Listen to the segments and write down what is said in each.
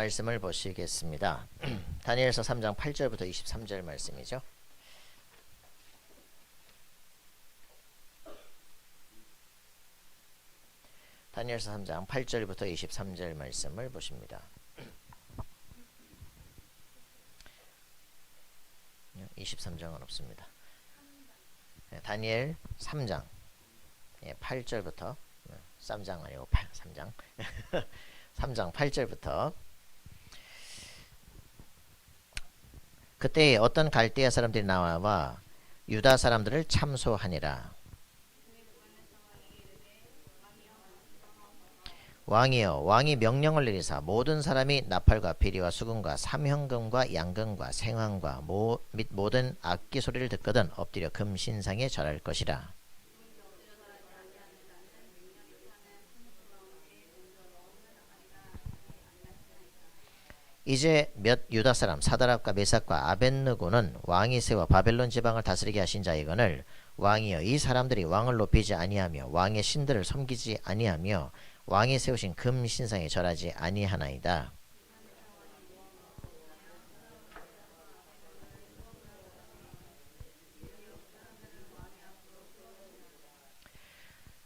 말씀을 보시겠습니다. 다니엘서 3장 8절부터 23절 말씀이죠. 다니엘서 3장 8절부터 23절 말씀을 보십니다. 23장은 없습니다. 다니엘 3장 8절부터 3장 아니고 3장 3장 8절부터 그때 어떤 갈대아 사람들이 나와 유다 사람들을 참소하니라. 왕이여, 왕이 명령을 내리사 모든 사람이 나팔과 비리와 수금과 삼형금과 양금과 생황과 및 모든 악기 소리를 듣거든 엎드려 금 신상에 절할 것이라. 이제 몇 유다 사람 사드락과 메삭과 아벳느고는 왕이 세워 바벨론 지방을 다스리게 하신 자이거늘 왕이여, 이 사람들이 왕을 높이지 아니하며 왕의 신들을 섬기지 아니하며 왕이 세우신 금 신상에 절하지 아니하나이다.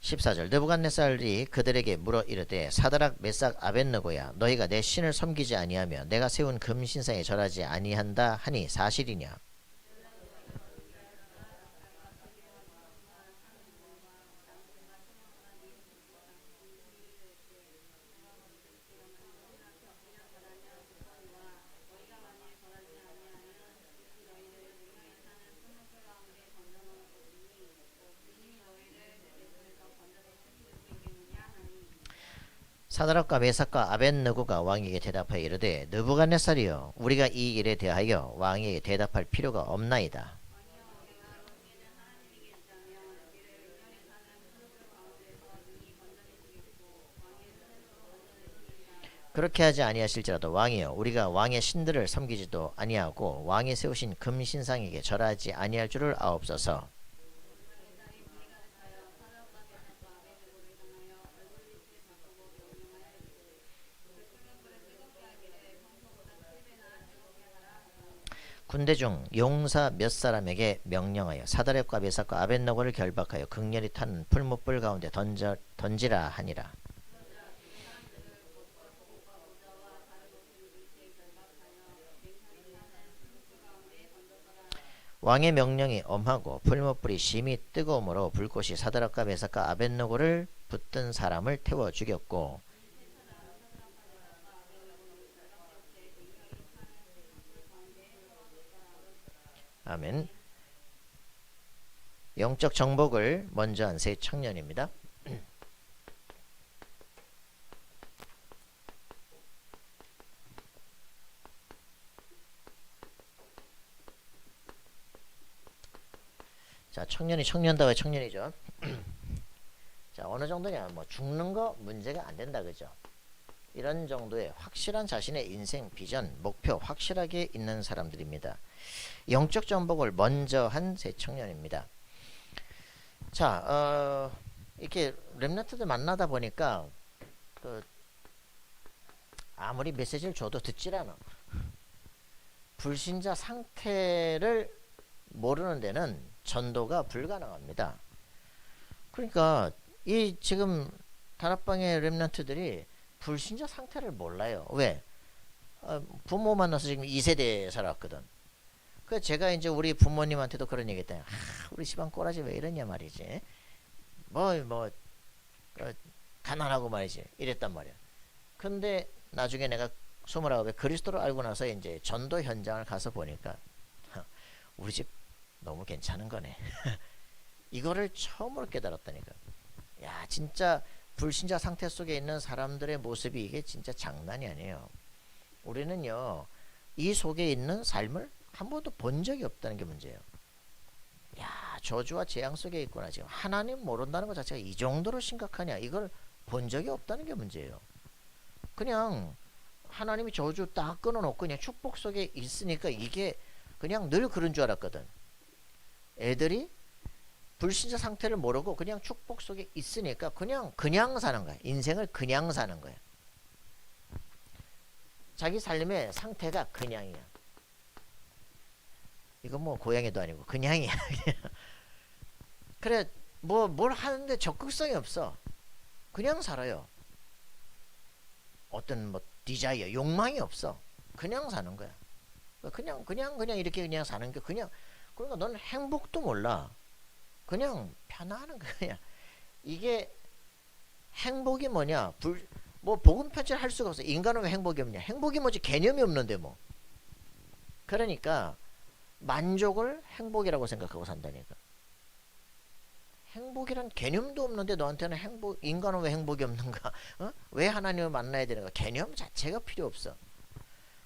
14절 느부갓네살이 그들에게 물어 이르되 사드락 메삭 아벳느고야, 너희가 내 신을 섬기지 아니하며 내가 세운 금 신상에 절하지 아니한다 하니 사실이냐? 사드락과 메삭과 아벳느고가 왕에게 대답하여 이르되 느부갓네살이여, 우리가 이 일에 대하여 왕에게 대답할 필요가 없나이다. 그렇게 하지 아니하실지라도 왕이여, 우리가 왕의 신들을 섬기지도 아니하고 왕이 세우신 금 신상에게 절하지 아니할 줄을 아옵소서. 군대 중 용사 몇 사람에게 명령하여 사드락과 메삭과 아벳느고를 결박하여 극렬히 탄 풀무불 가운데 던지라 하니라. 왕의 명령이 엄하고 풀무불이 심히 뜨거움으로 불꽃이 사드락과 메삭과 아벳느고를 붙든 사람을 태워 죽였고, 아멘. 영적 정복을 먼저 한 세 청년입니다. 자, 청년이 청년다워야 청년이죠. 자, 어느 정도냐, 뭐 죽는 거 문제가 안 된다, 그죠? 이런 정도의 확실한 자신의 인생 비전, 목표 확실하게 있는 사람들입니다. 영적 정복을 먼저 한 세 청년입니다. 자, 이렇게 렘넌트들 만나다 보니까 아무리 메시지를 줘도 듣질 않아. 불신자 상태를 모르는 데는 전도가 불가능합니다. 그러니까 이 지금 다락방의 렘넌트들이 불신자 상태를 몰라요. 왜? 부모 만나서 지금 2세대에 살았거든. 그 제가 이제 우리 부모님한테도 그런 얘기 했다. 우리 집안 꼬라지 왜 이러냐 말이지. 가난하고 말이지. 이랬단 말이야. 근데 나중에 내가 29에 그리스도를 알고 나서 이제 전도 현장을 가서 보니까 우리 집 너무 괜찮은 거네. 이거를 처음으로 깨달았다니까. 야, 진짜 불신자 상태 속에 있는 사람들의 모습이 이게 진짜 장난이 아니에요. 우리는요, 이 속에 있는 삶을 한 번도 본 적이 없다는 게 문제예요. 야, 저주와 재앙 속에 있구나. 지금 하나님 모른다는 것 자체가 이 정도로 심각하냐. 이걸 본 적이 없다는 게 문제예요. 그냥 하나님이 저주 딱 끊어놓고 그냥 축복 속에 있으니까 이게 그냥 늘 그런 줄 알았거든. 애들이 불신자 상태를 모르고 그냥 축복 속에 있으니까 그냥 사는 거야. 인생을 그냥 사는 거야. 자기 삶의 상태가 그냥이야. 이건 뭐 고양이도 아니고 그냥이야. 그래 뭐 뭘 하는데 적극성이 없어. 그냥 살아요. 어떤 뭐 디자이어, 욕망이 없어. 그냥 사는 거야. 그냥 이렇게 그냥 사는 게 그냥. 그러니까 너는 행복도 몰라. 그냥 편안한 거야. 이게 행복이 뭐냐? 뭐 복음 편지를 할 수가 없어. 인간은 왜 행복이 없냐? 행복이 뭐지? 개념이 없는데 뭐. 그러니까 만족을 행복이라고 생각하고 산다니까. 행복이란 개념도 없는데 너한테는 인간은 왜 행복이 없는가? 어? 왜 하나님을 만나야 되는가? 개념 자체가 필요 없어.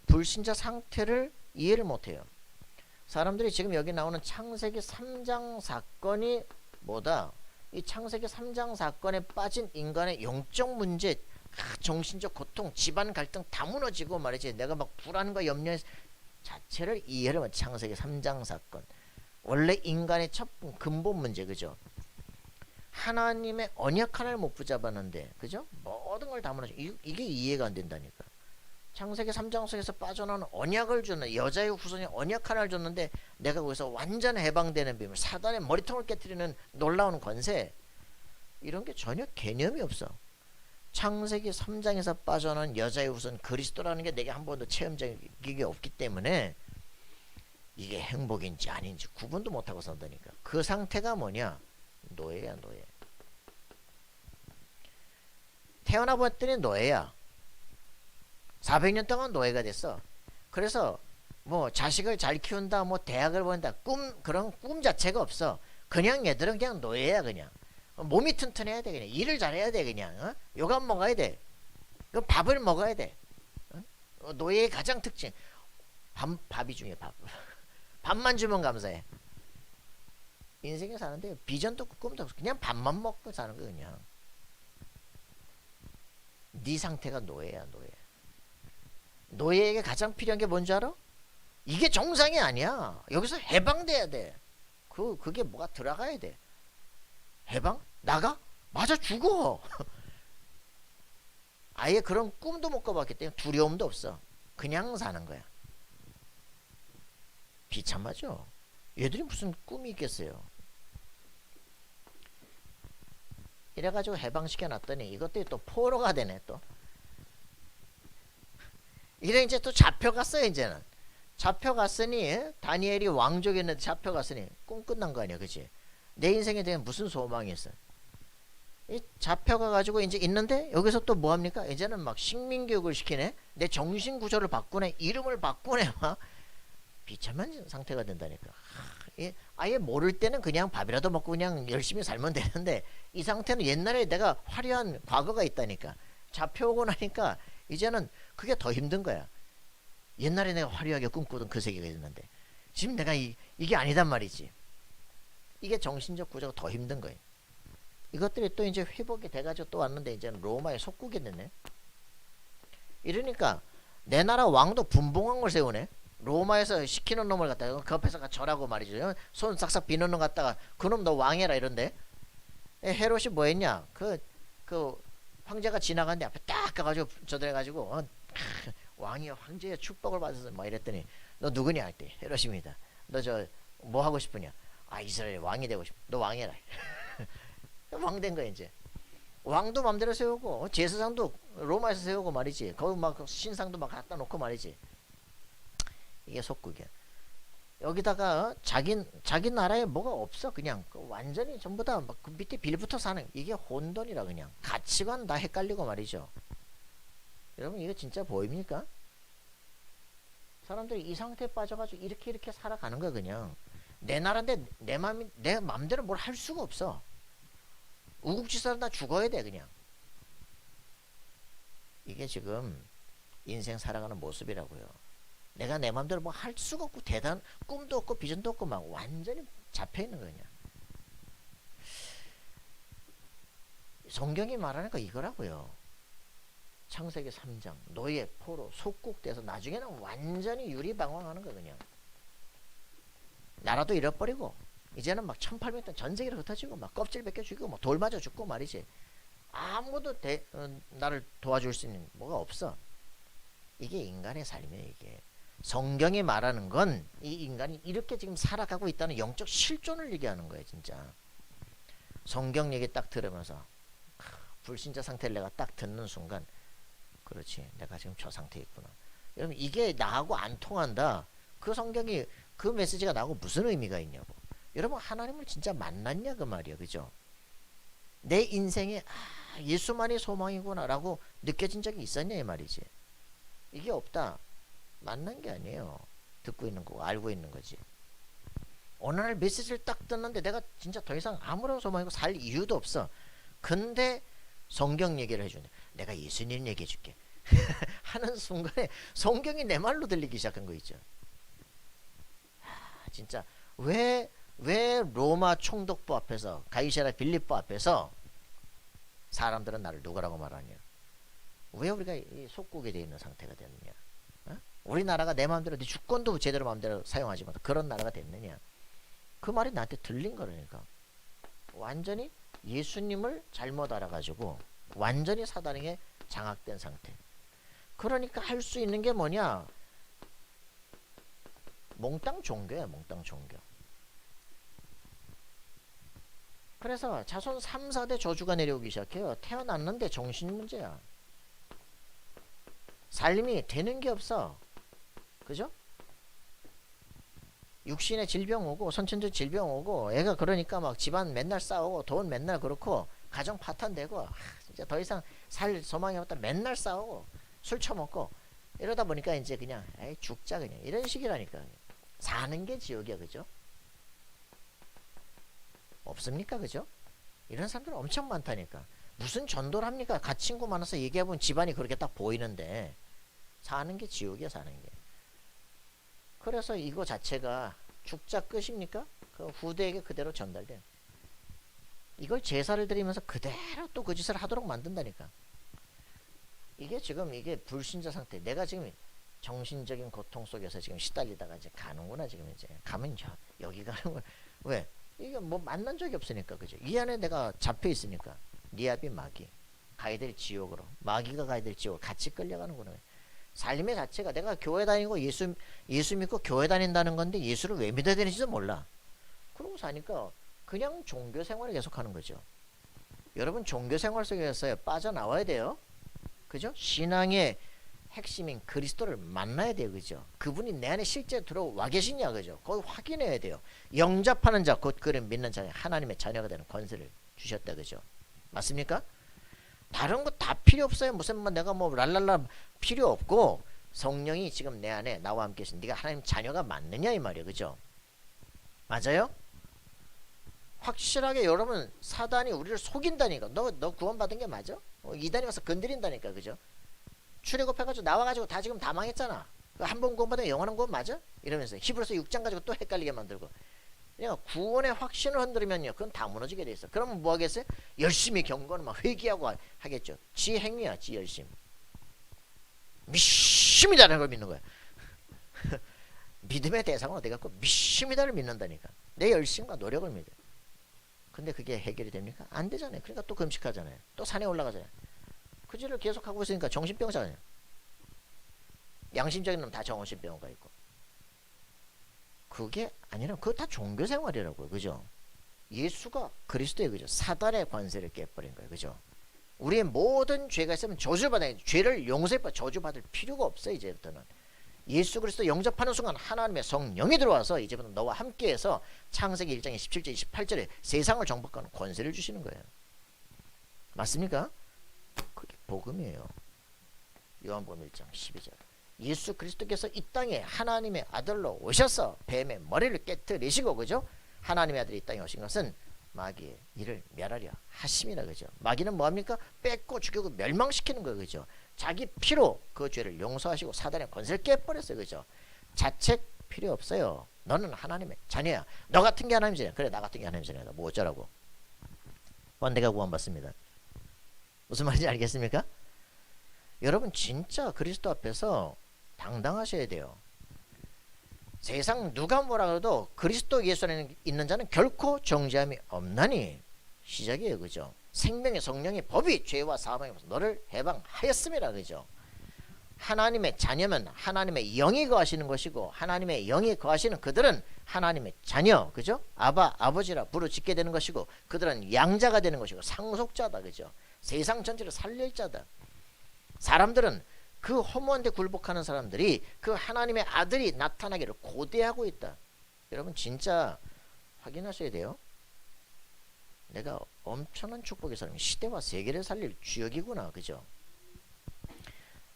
불신자 상태를 이해를 못해요. 사람들이 지금 여기 나오는 창세기 3장 사건이 뭐다? 이 창세기 3장 사건에 빠진 인간의 영적 문제, 정신적 고통, 집안 갈등 다 무너지고 말이지. 내가 막 불안과 염려 자체를 이해를 못. 창세기 3장 사건. 원래 인간의 첫 근본 문제, 그죠? 하나님의 언약 하나를 못 붙잡았는데, 그죠? 모든 걸 다 무너져. 이게 이해가 안 된다니까. 창세기 3장 속에서 빠져나오는 언약을 주는 여자의 후손이 언약 하나를 줬는데 내가 거기서 완전 해방되는 비밀, 사단의 머리통을 깨트리는 놀라운 권세, 이런 게 전혀 개념이 없어. 창세기 3장에서 빠져나온 여자의 후손 그리스도라는 게 내게 한 번도 체험적인 게 없기 때문에 이게 행복인지 아닌지 구분도 못하고 산다니까. 그 상태가 뭐냐? 노예야, 노예. 태어나 봤더니 노예야. 400년 동안 노예가 됐어. 그래서 뭐 자식을 잘 키운다, 뭐 대학을 보낸다, 그런 꿈 자체가 없어. 그냥 얘들은 그냥 노예야. 그냥 몸이 튼튼해야 돼. 그냥 일을 잘해야 돼. 그냥 요감 먹어야 돼. 그 밥을 먹어야 돼. 노예의 가장 특징, 밥이 중요해. 밥만 주면 감사해. 인생에 사는데 비전도 없고 꿈도 없어. 그냥 밥만 먹고 사는 거. 그냥 네 상태가 노예야, 노예. 노예에게 가장 필요한 게 뭔지 알아? 이게 정상이 아니야. 여기서 해방돼야 돼. 그게 뭐가 들어가야 돼. 해방? 나가? 맞아, 죽어. 아예 그런 꿈도 못 꿔봤기 때문에 두려움도 없어. 그냥 사는 거야. 비참하죠. 얘들이 무슨 꿈이 있겠어요. 이래가지고 해방시켜놨더니 이것들이 또 포로가 되네. 또 이래 이제 또 잡혀갔어요. 이제는 잡혀갔으니, 다니엘이 왕족이었는데 잡혀갔으니 꿈 끝난 거 아니야, 그치? 내 인생에 대한 무슨 소망이 있어? 이 잡혀가가지고 이제 있는데 여기서 또 뭐합니까? 이제는 막 식민교육을 시키네. 내 정신구조를 바꾸네. 이름을 바꾸네. 막 비참한 상태가 된다니까. 아예 모를 때는 그냥 밥이라도 먹고 그냥 열심히 살면 되는데, 이 상태는 옛날에 내가 화려한 과거가 있다니까. 잡혀오고 나니까 이제는 그게 더 힘든 거야. 옛날에 내가 화려하게 꿈꾸던 그 세계가 있는데 지금 내가 이게 아니단 말이지. 이게 정신적 구조가 더 힘든 거예요. 이것들이 또 이제 회복이 돼가지고 또 왔는데 이제는 로마의 속국이 됐네. 이러니까 내 나라 왕도 분봉한 걸 세우네. 로마에서 시키는 놈을 갖다가 그 앞에서 절하고 말이죠. 손 싹싹 비는 놈 갖다가 그놈 너 왕해라 이런데, 헤롯이 뭐 했냐? 그 황제가 지나가는데 앞에 딱 가가지고 저들해가지고 왕이여 황제의 축복을 받아서 막 이랬더니, 너 누구냐 할 때 헤롯입니다. 너 저 뭐 하고 싶으냐? 아, 이스라엘 왕이 되고 싶어. 너 왕해라. 왕 된 거야 이제. 왕도 맘대로 세우고 제사장도 로마에서 세우고 말이지. 거기 막 신상도 막 갖다 놓고 말이지. 이게 속국이야. 여기다가 자기 나라에 뭐가 없어. 그냥 완전히 전부 다 막 그 밑에 빌부터 사는, 이게 혼돈이라. 그냥 가치관 다 헷갈리고 말이죠. 여러분 이거 진짜 보입니까? 사람들이 이 상태에 빠져가지고 이렇게 살아가는 거야. 그냥 내 나라인데 내 맘대로 뭘 할 수가 없어. 우국지사는 다 죽어야 돼. 그냥 이게 지금 인생 살아가는 모습이라고요. 내가 내 맘대로 뭐 할 수가 없고, 꿈도 없고 비전도 없고 막 완전히 잡혀있는 거냐. 성경이 말하는 거 이거라고요. 창세기 3장 노예, 포로, 속국돼서 나중에는 완전히 유리방황하는 거. 그냥 나라도 잃어버리고 이제는 막 1800년 전세기로 흩어지고 막 껍질 벗겨 죽이고 막 돌 맞아 죽고 말이지. 아무도 나를 도와줄 수 있는 뭐가 없어. 이게 인간의 삶이에요. 이게 성경이 말하는 건 이 인간이 이렇게 지금 살아가고 있다는 영적 실존을 얘기하는 거예요. 진짜 성경 얘기 딱 들으면서 불신자 상태를 내가 딱 듣는 순간, 그렇지, 내가 지금 저 상태에 있구나. 여러분, 이게 나하고 안 통한다. 그 성경이, 그 메시지가 나하고 무슨 의미가 있냐고. 여러분, 하나님을 진짜 만났냐 그 말이야. 그죠? 내 인생에 예수만이 소망이구나 라고 느껴진 적이 있었냐 이 말이지. 이게 없다. 만난 게 아니에요. 듣고 있는 거고 알고 있는 거지. 어느 날 메시지를 딱 듣는데 내가 진짜 더 이상 아무런 소망이고 살 이유도 없어. 근데 성경 얘기를 해주네. 내가 예수님 얘기해 줄게. 하는 순간에 성경이 내 말로 들리기 시작한 거 있죠. 진짜 왜 로마 총독부 앞에서, 가이사랴 빌립보 앞에서 사람들은 나를 누구라고 말하냐? 왜 우리가 속국에 되어 있는 상태가 됐느냐? 어? 우리나라가 내 마음대로, 네 주권도 제대로 마음대로 사용하지 못한 그런 나라가 됐느냐? 그 말이 나한테 들린 거라니까. 완전히 예수님을 잘못 알아가지고 완전히 사단에게 장악된 상태. 그러니까 할 수 있는 게 뭐냐? 몽땅 종교야, 몽땅 종교. 그래서 자손 3, 4대 저주가 내려오기 시작해요. 태어났는데 정신 문제야. 삶이 되는 게 없어. 그죠? 육신의 질병 오고 선천적 질병 오고, 애가 그러니까 막 집안 맨날 싸우고 돈 맨날 그렇고 가정 파탄되고, 진짜 더 이상 살 소망이 없다. 맨날 싸우고 술 처먹고 이러다 보니까 이제 그냥 에이 죽자 그냥 이런 식이라니까. 사는 게 지옥이야. 그죠? 없습니까? 그죠? 이런 사람들 엄청 많다니까. 무슨 전도를 합니까? 같이 친구 많아서 얘기해보면 집안이 그렇게 딱 보이는데 사는 게 지옥이야. 사는 게. 그래서 이거 자체가 죽자 끝입니까? 그 후대에게 그대로 전달돼. 이걸 제사를 드리면서 그대로 또 그 짓을 하도록 만든다니까. 이게 지금 이게 불신자 상태. 내가 지금 정신적인 고통 속에서 지금 시달리다가 이제 가는구나. 지금 이제 가면 여기 가는구나. 왜? 이게 뭐 만난 적이 없으니까. 그죠? 이 안에 내가 잡혀 있으니까. 니압이 마귀. 가야 될 지옥으로. 마귀가 가야 될 지옥으로 같이 끌려가는구나. 삶의 자체가 내가 교회 다니고 예수 믿고 교회 다닌다는 건데 예수를 왜 믿어야 되는지도 몰라. 그러고 사니까 그냥 종교 생활을 계속하는 거죠. 여러분, 종교 생활 속에서 빠져나와야 돼요. 그죠? 신앙의 핵심인 그리스도를 만나야 돼요. 그죠? 그분이 내 안에 실제 들어와 계시냐. 그죠? 그걸 확인해야 돼요. 영접하는 자, 곧 그를 믿는 자에 하나님의 자녀가 되는 권세를 주셨다. 그죠? 맞습니까? 다른 거 다 필요 없어요. 무슨 내가 뭐 랄랄라 필요 없고, 성령이 지금 내 안에 나와 함께 계신, 네가 하나님 자녀가 맞느냐 이 말이에요. 그죠? 맞아요? 확실하게 여러분, 사단이 우리를 속인다니까. 너 구원받은 게 맞아? 이단이 와서 건드린다니까. 그죠? 출애굽해가지고 나와가지고 다 지금 다 망했잖아. 한 번 구원받으면 영원한 구원 맞아? 이러면서 히브리서 6장 가지고 또 헷갈리게 만들고. 그러니까 구원의 확신을 흔들면요, 그건 다 무너지게 돼 있어. 그러면 뭐 하겠어요? 열심히 경건을 막 회개하고 하겠죠. 지 행위야, 지 열심. 믿습니다라는 걸 믿는 거야. 믿음의 대상은 어디 갖고 믿습니다를 믿는다니까. 내 열심과 노력을 믿어. 근데 그게 해결이 됩니까? 안 되잖아요. 그러니까 또 금식하잖아요. 또 산에 올라가잖아요. 그 짓을 계속 하고 있으니까 정신병자잖아요. 양심적인 놈 다 정신병가 있고. 그게 아니라 그거 다 종교 생활이라고요. 그죠? 예수가 그리스도의, 그죠? 사단의 관세를 깨버린 거예요. 그죠? 우리의 모든 죄가 있으면 저주받아야 돼. 죄를 용서해봐. 저주받을 필요가 없어요. 이제부터는 예수 그리스도 영접하는 순간 하나님의 성령이 들어와서 이제부터 너와 함께해서 창세기 1장 17절 28절에 세상을 정복하는 권세를 주시는 거예요. 맞습니까? 그게 복음이에요. 요한복음 1장 12절. 예수 그리스도께서 이 땅에 하나님의 아들로 오셔서 뱀의 머리를 깨뜨리시고, 그죠? 하나님의 아들이 이 땅에 오신 것은 마귀의 일을 멸하려 하심이라. 그죠? 마귀는 뭐합니까? 뺏고 죽이고 멸망시키는 거예요. 그죠? 자기 피로 그 죄를 용서하시고 사단의 권세를 깨버렸어요. 그죠? 자책 필요 없어요. 너는 하나님의 자녀야. 너 같은 게 하나님의 자녀야. 그래, 나 같은 게 하나님의 자녀다. 뭐 어쩌라고. 내가 구원받습니다. 무슨 말인지 알겠습니까? 여러분, 진짜 그리스도 앞에서 당당하셔야 돼요. 세상 누가 뭐라 그래도 그리스도 예수 안에 있는 자는 결코 정죄함이 없나니. 시작이에요. 그죠? 생명의 성령의 법이 죄와 사망에서 너를 해방하였음이라. 그죠? 하나님의 자녀면 하나님의 영이 거하시는 것이고, 하나님의 영이 거하시는 그들은 하나님의 자녀, 그죠? 아버지라 부르짖게 되는 것이고, 그들은 양자가 되는 것이고 상속자다, 그죠? 세상 전체를 살릴 자다. 사람들은 그 허무한데 굴복하는 사람들이 그 하나님의 아들이 나타나기를 고대하고 있다. 여러분 진짜 확인하셔야 돼요. 내가 엄청난 축복의 사람이 시대와 세계를 살릴 주역이구나, 그죠?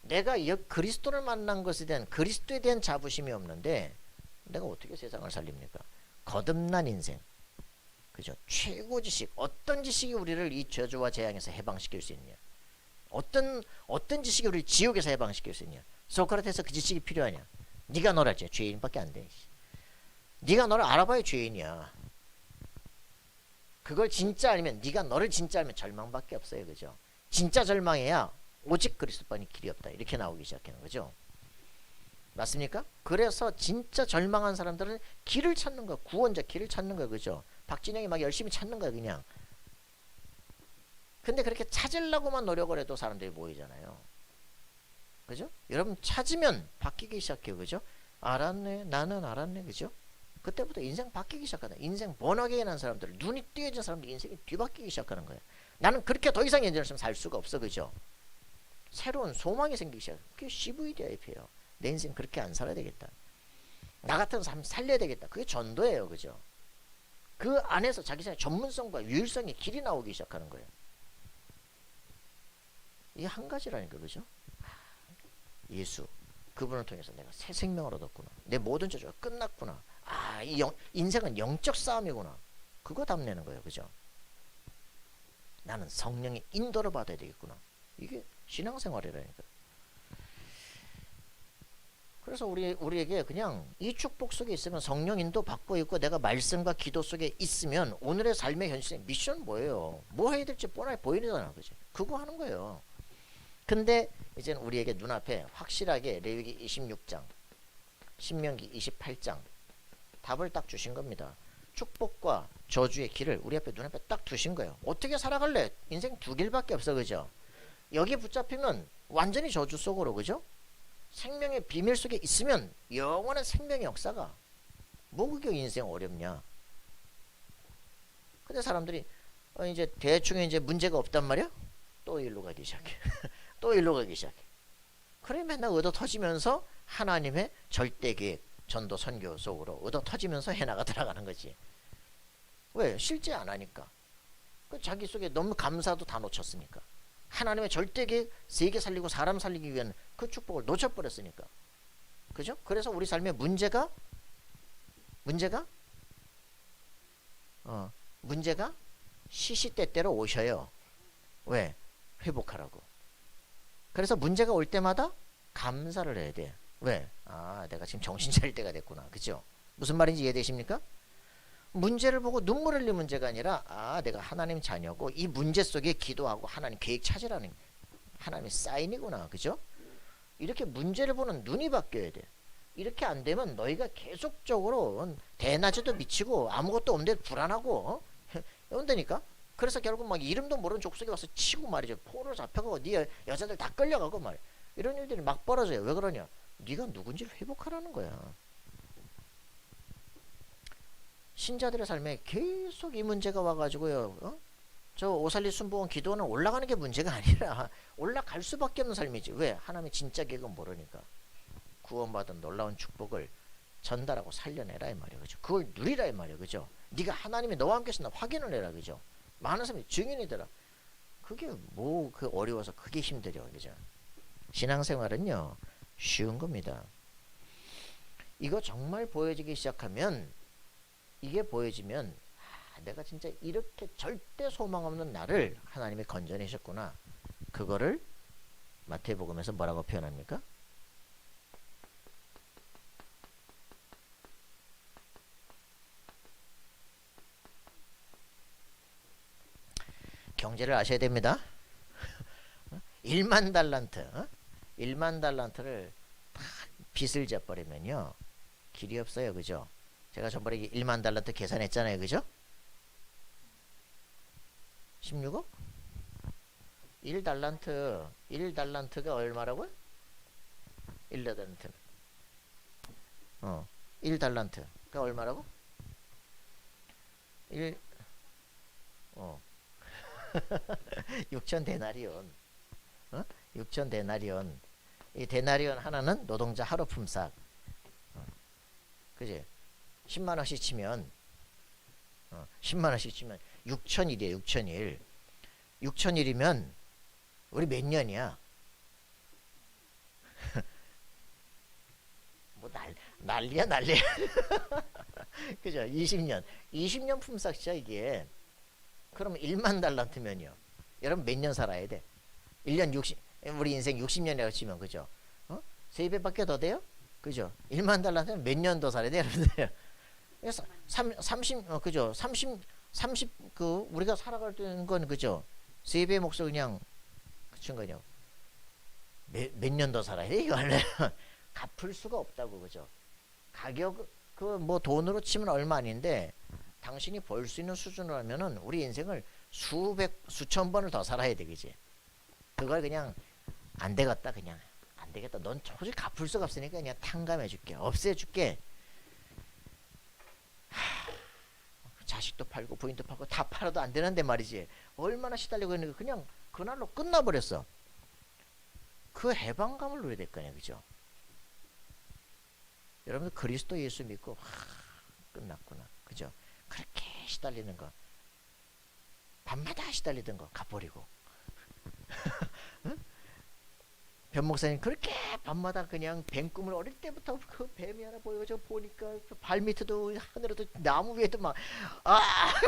내가 그리스도를 만난 것에 대한 그리스도에 대한 자부심이 없는데 내가 어떻게 세상을 살립니까? 거듭난 인생, 그죠? 최고 지식, 어떤 지식이 우리를 이 저주와 재앙에서 해방시킬 수 있냐? 어떤 지식이 우리를 지옥에서 해방시킬 수 있냐? 소크라테스 그 지식이 필요하냐? 네가 너라지, 죄인밖에 안 돼. 네가 너를 알아봐야 죄인이야. 그걸 진짜 알면, 네가 너를 진짜 알면 절망밖에 없어요, 그죠? 진짜 절망해야 오직 그리스도만이 길이 없다, 이렇게 나오기 시작하는 거죠. 맞습니까? 그래서 진짜 절망한 사람들은 길을 찾는 거야. 구원자 길을 찾는 거야, 그죠? 박진영이 막 열심히 찾는 거야, 그냥. 근데 그렇게 찾으려고만 노력을 해도 사람들이 모이잖아요, 그죠? 여러분 찾으면 바뀌기 시작해요, 그죠? 알았네, 나는 알았네, 그죠? 그때부터 인생 바뀌기 시작하다. 인생 번화게에 난 사람들, 눈이 띄어진 사람들 인생이 뒤바뀌기 시작하는 거예요. 나는 그렇게 더 이상 예전처럼 살 수가 없어, 그죠? 새로운 소망이 생기기 시작해요. 그게 CVDIP예요. 내 인생 그렇게 안 살아야 되겠다. 나 같은 삶 살려야 되겠다. 그게 전도예요, 그죠? 그 안에서 자기 자신의 전문성과 유일성의 길이 나오기 시작하는 거예요. 이게 한 가지라니까, 그죠? 예수, 그분을 통해서 내가 새 생명을 얻었구나. 내 모든 저주가 끝났구나. 이 인생은 영적 싸움이구나. 그거 답내는 거예요, 그죠? 나는 성령의 인도를 받아야 되겠구나. 이게 신앙생활이라니까. 그래서 우리에게 그냥 이 축복 속에 있으면, 성령 인도 받고 있고 내가 말씀과 기도 속에 있으면 오늘의 삶의 현실의 미션 뭐예요? 뭐 해야 될지 뻔하게 보이잖아, 그죠? 그거 하는 거예요. 근데 이제는 우리에게 눈앞에 확실하게 레위기 26장, 신명기 28장 답을 딱 주신 겁니다. 축복과 저주의 길을 우리 앞에 눈앞에 딱 두신 거예요. 어떻게 살아갈래? 인생 두 길밖에 없어, 그죠? 여기 붙잡히면 완전히 저주 속으로, 그죠? 생명의 비밀 속에 있으면 영원한 생명의 역사가, 뭐 그게 인생 어렵냐? 근데 사람들이 이제 대충 이제 문제가 없단 말이야? 또 일로 가기 시작해. 또 일로 가기 시작해. 그래 맨날 얻어 터지면서 하나님의 절대 계획, 전도 선교 속으로 얻어 터지면서 해나가 들어가는 거지. 왜? 실제 안 하니까. 그 자기 속에 너무 감사도 다 놓쳤으니까. 하나님의 절대 계획, 세계 살리고 사람 살리기 위한 그 축복을 놓쳐버렸으니까. 그죠? 그래서 우리 삶의 문제가 시시때때로 오셔요. 왜? 회복하라고. 그래서 문제가 올 때마다 감사를 해야 돼. 왜? 내가 지금 정신 차릴 때가 됐구나. 그죠? 무슨 말인지 이해되십니까? 문제를 보고 눈물 흘릴 문제가 아니라, 내가 하나님 자녀고 이 문제 속에 기도하고 하나님 계획 찾으라는 하나님의 사인이구나. 그죠? 이렇게 문제를 보는 눈이 바뀌어야 돼. 이렇게 안 되면 너희가 계속적으로 대낮에도 미치고 아무것도 없는데 불안하고 이런다니까. 그래서 결국 막 이름도 모르는 족속에 와서 치고 말이죠. 포로 잡혀가고 네 여자들 다 끌려가고 말이야. 이런 일들이 막 벌어져요. 왜 그러냐? 네가 누군지를 회복하라는 거야. 신자들의 삶에 계속 이 문제가 와가지고요. 저 오살리 순복음 기도는 올라가는 게 문제가 아니라 올라갈 수밖에 없는 삶이지. 왜? 하나님의 진짜 계획은 모르니까. 구원받은 놀라운 축복을 전달하고 살려내라 이 말이야, 그죠? 그걸 누리라 이 말이야, 그죠? 네가 하나님이 너와 함께 계신다 확인을 해라, 그죠? 많은 사람이 증인이 되라. 그게 뭐 그 어려워서 그게 힘들어, 그죠? 신앙생활은요 쉬운 겁니다. 이거 정말 보여지기 시작하면, 이게 보여지면 내가 진짜 이렇게 절대 소망 없는 나를 하나님이 건져내셨구나. 그거를 마태복음에서 뭐라고 표현합니까? 경제를 아셔야 됩니다. 1만 달란트 1만 달란트를 다 빚을 져버리면요 길이 없어요, 그죠? 제가 전번에 1만 달란트 계산했잖아요, 그죠? 16억? 1달란트가 얼마라고요? 1달란트는 1달란트 그러니까 얼마라고? 1 6천 데나리온 6천 데나리온 이 데나리온 하나는 노동자 하루 품삯 그지? 10만원씩 치면 10만원씩 치면 6천일이에요. 6천일 6천일이면 우리 몇 년이야? 뭐 난리야 난리야 그죠? 20년 품삯이죠 이게. 그러면 1만 달란트면요 여러분 몇 년 살아야 돼? 1년 60 우리 인생 60년이라고 치면 그죠? 3배밖에 더 돼요? 그죠? 1만 달란트면 몇 년 더 살아야 돼 여러분들? 그래서 30 그죠? 30 그 우리가 살아갈 건 그죠? 3배 몫을 그냥 그친 거냐? 몇 년 더 살아야 돼 이거 하려면 갚을 수가 없다고 그죠? 가격 그 뭐 돈으로 치면 얼마 아닌데 당신이 벌 수 있는 수준으로 하면은 우리 인생을 수천 번을 더 살아야 되겠지. 그걸 그냥 안 되겠다 그냥 안 되겠다. 넌 도저히 갚을 수가 없으니까 그냥 탕감해줄게, 없애줄게. 자식도 팔고 부인도 팔고 다 팔아도 안 되는데 말이지. 얼마나 시달리고 있는 거 그냥 그날로 끝나버렸어. 그 해방감을 누려야 될 거 아니야, 그죠? 여러분들 그리스도 예수 믿고 끝났구나, 그죠? 그렇게 시달리는 거, 밤마다 시달리던 거 갚버리고 응? 변 목사님 그렇게 밤마다 그냥 뱀 꿈을 어릴 때부터 그 뱀이 하나 보여가지고 보니까 발 밑에도 하늘에도 나무 위에도 막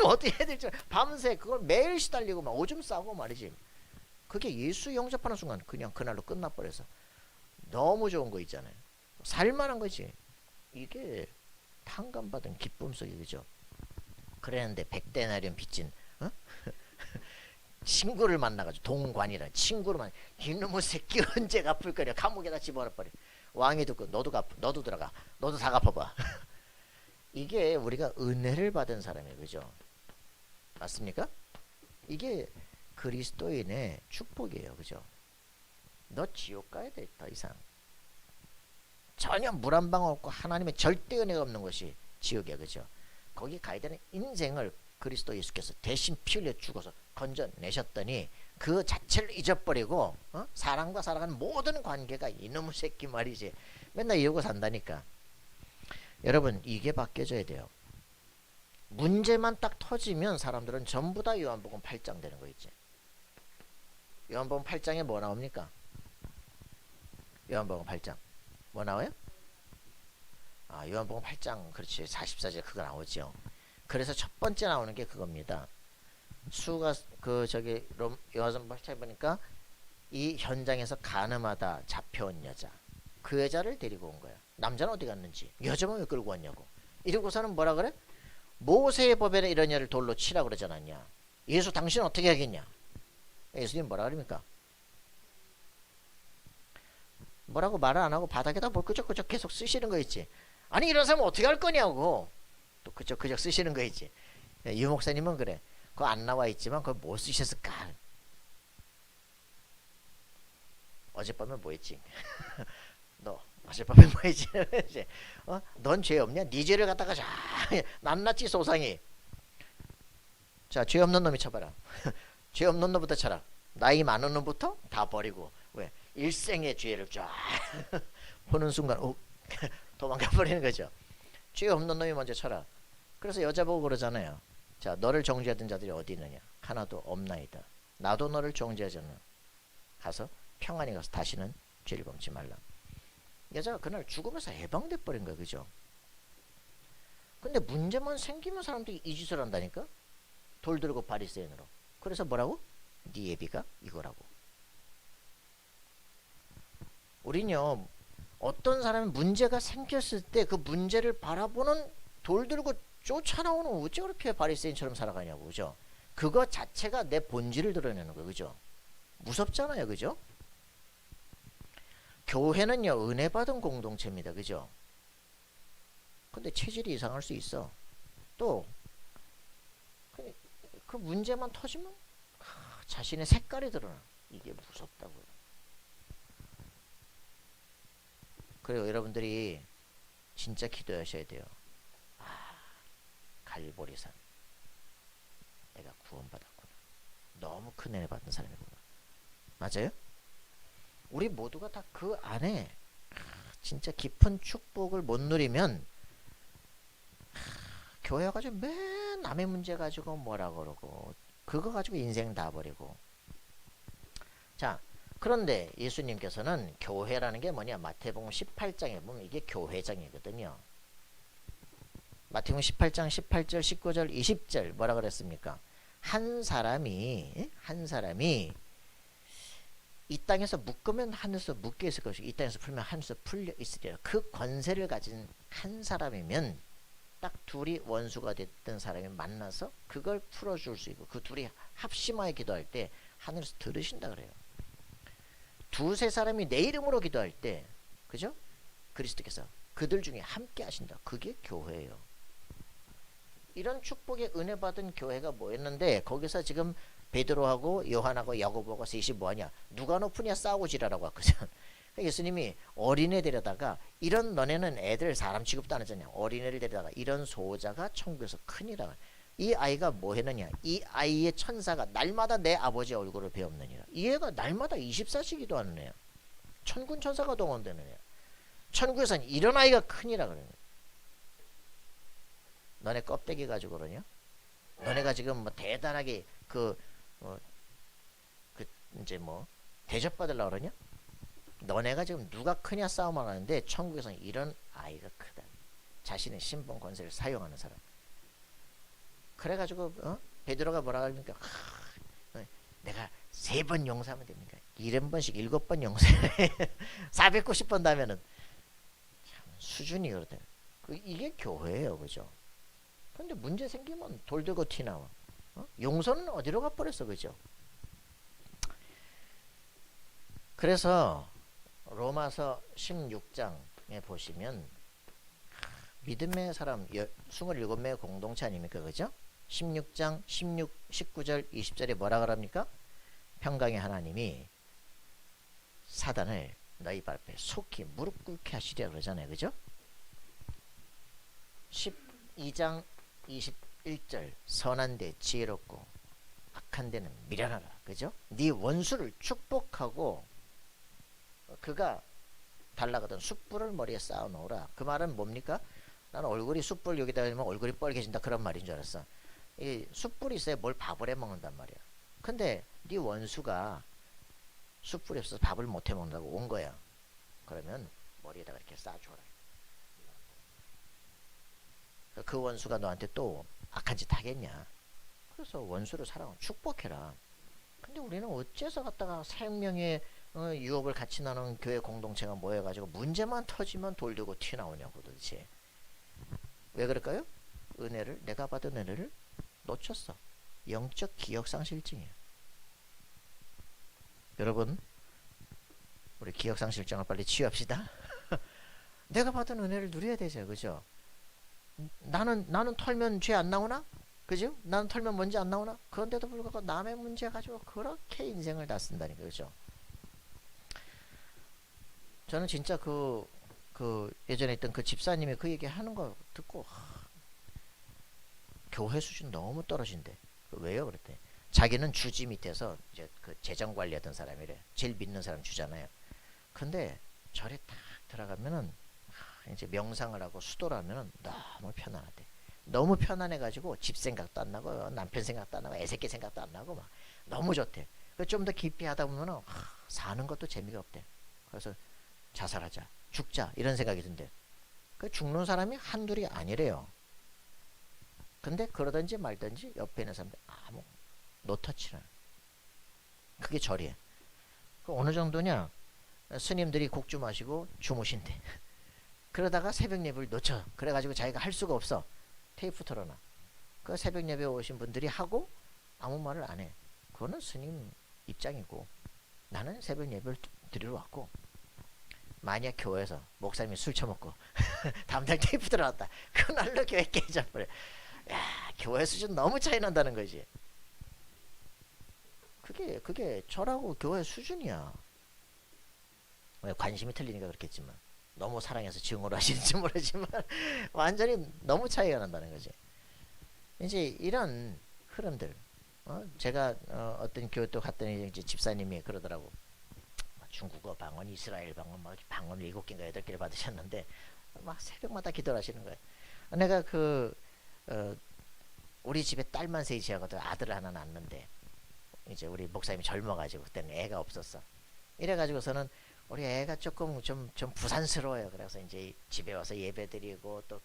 어떻게 해야 될지 밤새 그걸 매일 시달리고 막 오줌 싸고 말이지. 그게 예수 영접하는 순간 그냥 그날로 끝나버려서 너무 좋은 거 있잖아요. 살만한 거지. 이게 탕감받은 기쁨 속이 그죠? 그랬는데 100데나리온 빚진 친구를 만나가지고 동관이라 친구를 만나 이놈의 새끼 언제 갚을 거냐 감옥에다 집어넣어버려. 왕이 듣고 너도 들어가 너도 다 갚아봐. 이게 우리가 은혜를 받은 사람이에요, 그죠? 맞습니까? 이게 그리스도인의 축복이에요, 그죠? 너 지옥 가야 돼 더 이상. 전혀 물 한 방울 없고 하나님의 절대 은혜가 없는 것이 지옥이야, 그죠? 거기 가야 되는 인생을 그리스도 예수께서 대신 피 흘려 죽어서 건져내셨더니 그 자체를 잊어버리고 사랑과 살아가는 모든 관계가 이놈의 새끼 말이지 맨날 이러고 산다니까. 여러분 이게 바뀌어져야 돼요. 문제만 딱 터지면 사람들은 전부 다 요한복음 8장 되는 거 있지. 요한복음 8장에 뭐 나옵니까? 요한복음 8장 뭐 나와요? 요한복음 8장 그렇지 44절 그거 나오죠. 그래서 첫 번째 나오는 게 그겁니다. 수가 그 저기 요한복음 8장에 보니까 이 현장에서 간음하다 잡혀온 여자, 그 여자를 데리고 온 거야. 남자는 어디 갔는지, 여자만 왜 끌고 왔냐고. 이러고서는 뭐라 그래? 모세의 법에는 이런 여를 돌로 치라 그러지 않았냐. 예수 당신은 어떻게 하겠냐. 예수님 뭐라 그럽니까? 뭐라고 말을 안 하고 바닥에다 뭘 끄적끄적 계속 쓰시는 거 있지. 아니 이런 사람은 어떻게 할 거냐고 또 그적 쓰시는 거 있지. 유 목사님은 그래. 그거 안 나와 있지만 그걸 뭐 쓰셨을까? 어젯밤에 뭐 했지? 너 어젯밤에 뭐 했지? 넌 죄 없냐? 네 죄를 갖다가 자 낱낱이 소상히. 자, 죄 없는 놈이 쳐봐라. 죄 없는 놈부터 쳐라. 나이 많은 놈부터 다 버리고. 왜? 일생의 죄를 쫙 보는 순간 도망가 버리는 거죠. 죄 없는 놈이 먼저 쳐라. 그래서 여자 보고 그러잖아요. 자, 너를 정죄하던 자들이 어디 있느냐? 하나도 없나이다. 나도 너를 정죄하지 않나. 가서 평안히 가서 다시는 죄를 범치 말라. 여자가 그날 죽으면서 해방돼 버린 거야, 그죠? 근데 문제만 생기면 사람들이 이 짓을 한다니까. 돌 들고 바리새인으로. 그래서 뭐라고? 네 예비가 이거라고. 우리는요, 어떤 사람이 문제가 생겼을 때 그 문제를 바라보는 돌 들고 쫓아나오는 어째 그렇게 바리새인처럼 살아가냐고, 그죠? 그거 자체가 내 본질을 드러내는 거예요, 그죠? 무섭잖아요, 그죠? 교회는요, 은혜 받은 공동체입니다, 그죠? 근데 체질이 이상할 수 있어. 또 그 문제만 터지면 자신의 색깔이 드러나. 이게 무섭다고요. 그리고 여러분들이 진짜 기도하셔야 돼요. 아, 갈보리산 내가 구원받았구나. 너무 큰 은혜 받은 사람이구나. 맞아요? 우리 모두가 다 그 안에 진짜 깊은 축복을 못 누리면 교회 가지고 맨 남의 문제 가지고 뭐라 그러고 그거 가지고 인생 다 버리고. 자, 그런데 예수님께서는 교회라는 게 뭐냐? 마태복음 18장에 보면 이게 교회장이거든요. 마태복음 18장 18절 19절 20절 뭐라 그랬습니까? 한 사람이 이 땅에서 묶으면 하늘에서 묶여 있을 것이고 이 땅에서 풀면 하늘에서 풀려 있으리라. 그 권세를 가진 한 사람이면 딱 둘이 원수가 됐던 사람이 만나서 그걸 풀어줄 수 있고 그 둘이 합심하여 기도할 때 하늘에서 들으신다 그래요. 두세 사람이 내 이름으로 기도할 때, 그죠? 그리스도께서 그들 중에 함께 하신다. 그게 교회예요. 이런 축복의 은혜 받은 교회가 뭐였는데 거기서 지금 베드로하고 요한하고 야고보가 셋이 뭐하냐? 누가 높으냐 싸우고 지라라고 했거든. 예수님이 어린애 데려다가 이런 너네는 애들 사람 취급도 안 하잖냐. 어린애를 데려다가 이런 소자가 천국에서 크니라. 이 아이가 뭐 했느냐? 이 아이의 천사가 날마다 내 아버지의 얼굴을 배웠느니라. 이 애가 날마다 24시 기도하는 애야. 천군 천사가 동원되는 애야. 천국에서는 이런 아이가 크니라 그러는 거야. 너네 껍데기 가지고 그러냐? 너네가 지금 뭐 대단하게 이제 뭐 대접받으려고 그러냐? 너네가 지금 누가 크냐 싸움을 하는데 천국에서는 이런 아이가 크다. 자신의 신분 권세를 사용하는 사람. 그래가지고 베드로가 뭐라 그러니까 내가 3번 용서하면 됩니까? 70번씩 7번 용서해. 490번 다면은 참 수준이 그렇다. 이게 교회예요, 그죠? 근데 문제 생기면 돌들고 튀나와. 용서는 어디로 가버렸어, 그죠? 그래서 로마서 16장에 보시면 믿음의 사람 27명의 공동체 아닙니까, 그죠? 16장 16, 19절 20절에 뭐라 그럽니까? 평강의 하나님이 사단을 너희 발 앞에 속히 무릎 꿇게 하시려 그러잖아요, 그죠? 12장 21절 선한 데 지혜롭고 악한 데는 미련하라, 그죠? 네 원수를 축복하고 그가 달라가던 숯불을 머리에 쌓아 놓으라. 그 말은 뭡니까? 나는 얼굴이 숯불 여기다 하면 얼굴이 빨개진다 그런 말인 줄 알았어. 이 숯불이 있어야 뭘 밥을 해 먹는단 말이야. 근데 네 원수가 숯불이 없어서 밥을 못 해 먹는다고 온 거야. 그러면 머리에다가 이렇게 쌓아줘라. 그 원수가 너한테 또 악한 짓 하겠냐? 그래서 원수를 사랑하고 축복해라. 근데 우리는 어째서 갖다가 생명의 유업을 같이 나누는 교회 공동체가 모여가지고 문제만 터지면 돌들고 튀어나오냐고 도대체. 왜 그럴까요? 내가 받은 은혜를 놓쳤어. 영적 기억상실증이에요. 여러분, 우리 기억상실증을 빨리 치유합시다. 내가 받은 은혜를 누려야 되죠, 그죠? 나는 털면 죄 안 나오나? 그죠? 나는 털면 먼지 안 나오나? 그런데도 불구하고 남의 문제 가지고 그렇게 인생을 다 쓴다니까, 그죠? 저는 진짜 예전에 있던 그 집사님이 그 얘기 하는 거 듣고 교회 수준 너무 떨어진대. 왜요? 그랬더니 자기는 주지 밑에서 이제 그 재정 관리하던 사람이래. 제일 믿는 사람 주잖아요. 근데 절에 딱 들어가면은 이제 명상을 하고 수도를 하면은 너무 편안하대. 너무 편안해가지고 집 생각도 안 나고 남편 생각도 안 나고 애새끼 생각도 안 나고 막 너무 좋대. 좀 더 깊이 하다 보면은 사는 것도 재미가 없대. 그래서 자살하자, 죽자 이런 생각이 든대. 그 죽는 사람이 한둘이 아니래요. 근데 그러든지 말든지 옆에 있는 사람들 아무 노터치는. 그게 절이야. 그 어느 정도냐? 스님들이 곡주 마시고 주무신대. 그러다가 새벽 예배를 놓쳐. 그래가지고 자기가 할 수가 없어. 테이프 틀어놔. 그 새벽 예배 오신 분들이 하고 아무 말을 안 해. 그거는 스님 입장이고 나는 새벽 예배를 드리러 왔고 만약 교회에서 목사님이 술 처먹고 다음날 테이프 들어놨다. 그날로 교회 깨져버려. 야, 교회 수준 너무 차이 난다는 거지. 그게 저라고 교회 수준이야. 관심이 틀리니까 그렇겠지만 너무 사랑해서 증오를 하시는지 모르지만 완전히 너무 차이가 난다는 거지. 이제 이런 흐름들, 제가 어떤 교회 또 갔더니 이제 집사님이 그러더라고. 중국어 방언, 이스라엘 방언, 막 방언을 7개인가 8개를 받으셨는데 막 새벽마다 기도를 하시는 거예요. 내가 우리 집에 딸만 셋이거든. 아들을 하나 낳았는데 이제 우리 목사님이 젊어가지고 그때는 애가 없었어. 이래가지고서는 우리 애가 조금 좀 부산스러워요. 그래서 이제 집에 와서 예배 드리고 또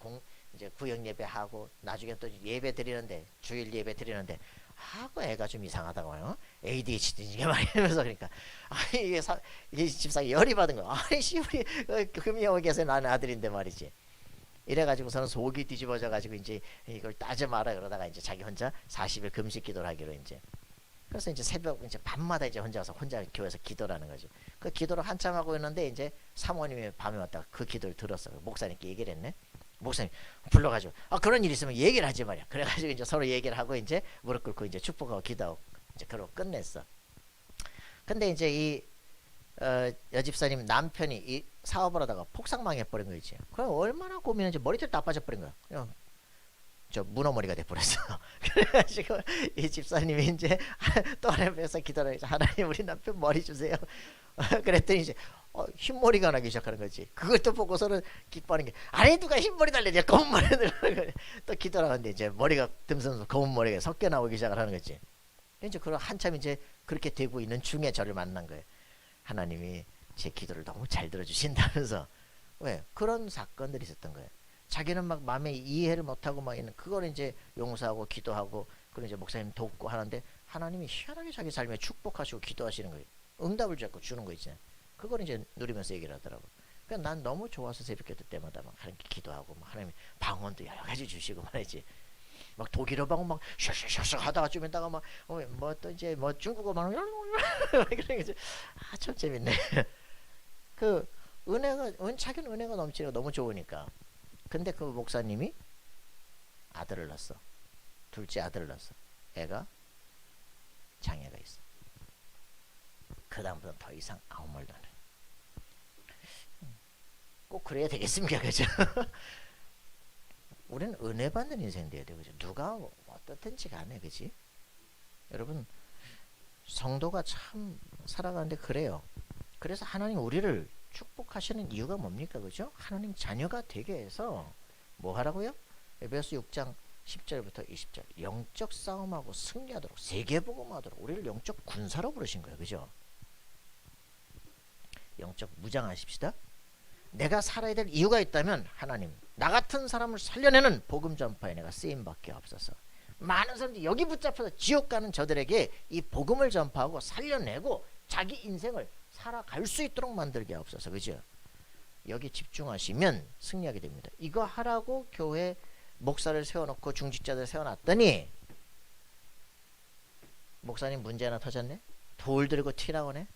이제 구역 예배하고 나중에 또 예배 드리는데 주일 예배 드리는데 하고 애가 좀 이상하다고요. ADHD인가 말이면서 그러니까 이게 집사가 열이 받은 거야. 아니 씨 우리 금요일에서 나는 아들인데 말이지. 이래가지고서는 속이 뒤집어져가지고 이제 이걸 따져 마라 그러다가 이제 자기 혼자 40일 금식 기도를 하기로 이제. 그래서 이제 새벽 이제 밤마다 이제 혼자 교회에서 기도를 하는 거지. 그 기도를 한참 하고 있는데 이제 사모님이 밤에 왔다가 그 기도를 들었어. 목사님께 얘기를 했네. 목사님 불러가지고 그런 일 있으면 얘기를 하지 말이야. 그래가지고 이제 서로 얘기를 하고 이제 무릎 꿇고 이제 축복하고 기도하고 이제 그러고 끝냈어. 근데 이제 이 여집사님 남편이 이 사업을 하다가 폭삭망해버린 거지. 그럼 얼마나 고민했는지 머리털 다 빠져버린 거야. 그냥 저 문어머리가 돼버렸어. 그래가지고 이 집사님이 이제 또 하나님께서 기도를 해서 하나님 우리 남편 머리 주세요. 그랬더니 이제 흰머리가 나기 시작하는 거지. 그것도 보고서는 기뻐하는 게 아니 누가 흰머리 달래냐 검은 머리 달래. 또 기도를 하는데 이제 머리가 듬성듬성 검은 머리가 섞여 나오기 시작을 하는 거지. 이제 그런 한참 이제 그렇게 되고 있는 중에 저를 만난 거예요. 하나님이 제 기도를 너무 잘 들어주신다면서. 왜? 그런 사건들이 있었던 거예요. 자기는 막 마음에 이해를 못하고 막 있는 그걸 이제 용서하고 기도하고 그런 이제 목사님 돕고 하는데 하나님이 희한하게 자기 삶에 축복하시고 기도하시는 거예요. 응답을 자꾸 주는 거 있잖아요. 그걸 이제 누리면서 얘기를 하더라고. 그러니까 난 너무 좋아서 새벽기도 때마다 막 하나님께 기도하고 막 하나님 방언도 여러 가지 주시고 말이지. 막 독일어 방언 막 샤샤샤 하다가 좀 있다가 막 뭐 또 이제 뭐 중국어 방언 그런 게 참 재밌네. 그 자기는 은혜가 넘치고 너무 좋으니까. 근데 그 목사님이 아들을 낳았어. 둘째 아들을 낳았어. 애가 장애가 있어. 그 다음부터 더 이상 아무 말도 안 해. 꼭 그래야 되겠습니까, 그죠? 우리는 은혜 받는 인생 돼야 돼, 그죠? 누가 어떻든지 간에, 그지? 여러분 성도가 참 살아가는데 그래요. 그래서 하나님 우리를 축복하시는 이유가 뭡니까, 그죠? 하나님 자녀가 되게 해서 뭐 하라고요? 에베소 6장 10절부터 20절 영적 싸움하고 승리하도록 세계복음하도록 우리를 영적 군사로 부르신 거예요, 그죠? 영적 무장하십시다. 내가 살아야 될 이유가 있다면 하나님 나 같은 사람을 살려내는 복음 전파에 내가 쓰임밖에 없어서 많은 사람들이 여기 붙잡혀서 지옥 가는 저들에게 이 복음을 전파하고 살려내고 자기 인생을 살아갈 수 있도록 만들게 없어서, 그죠? 여기 집중하시면 승리하게 됩니다. 이거 하라고 교회 목사를 세워놓고 중직자들 세워놨더니 목사님 문제 하나 터졌네? 돌 들고 튀나오네?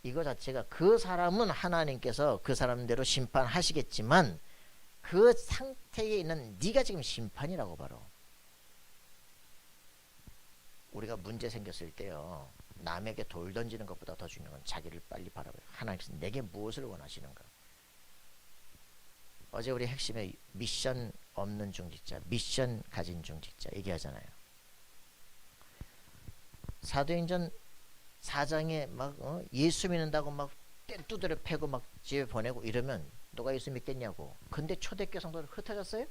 이거 자체가 그 사람은 하나님께서 그 사람대로 심판하시겠지만 그 상태에 있는 네가 지금 심판이라고 바로. 우리가 문제 생겼을 때요, 남에게 돌 던지는 것보다 더 중요한 건 자기를 빨리 바라봐요. 하나님께서 내게 무엇을 원하시는가. 어제 우리 핵심에 미션 없는 중직자, 미션 가진 중직자 얘기하잖아요. 사도행전 4장에 막 예수 믿는다고 막 두드려 패고 막 집에 보내고 이러면 누가 예수 믿겠냐고. 근데 초대교회 성도들 흩어졌어요?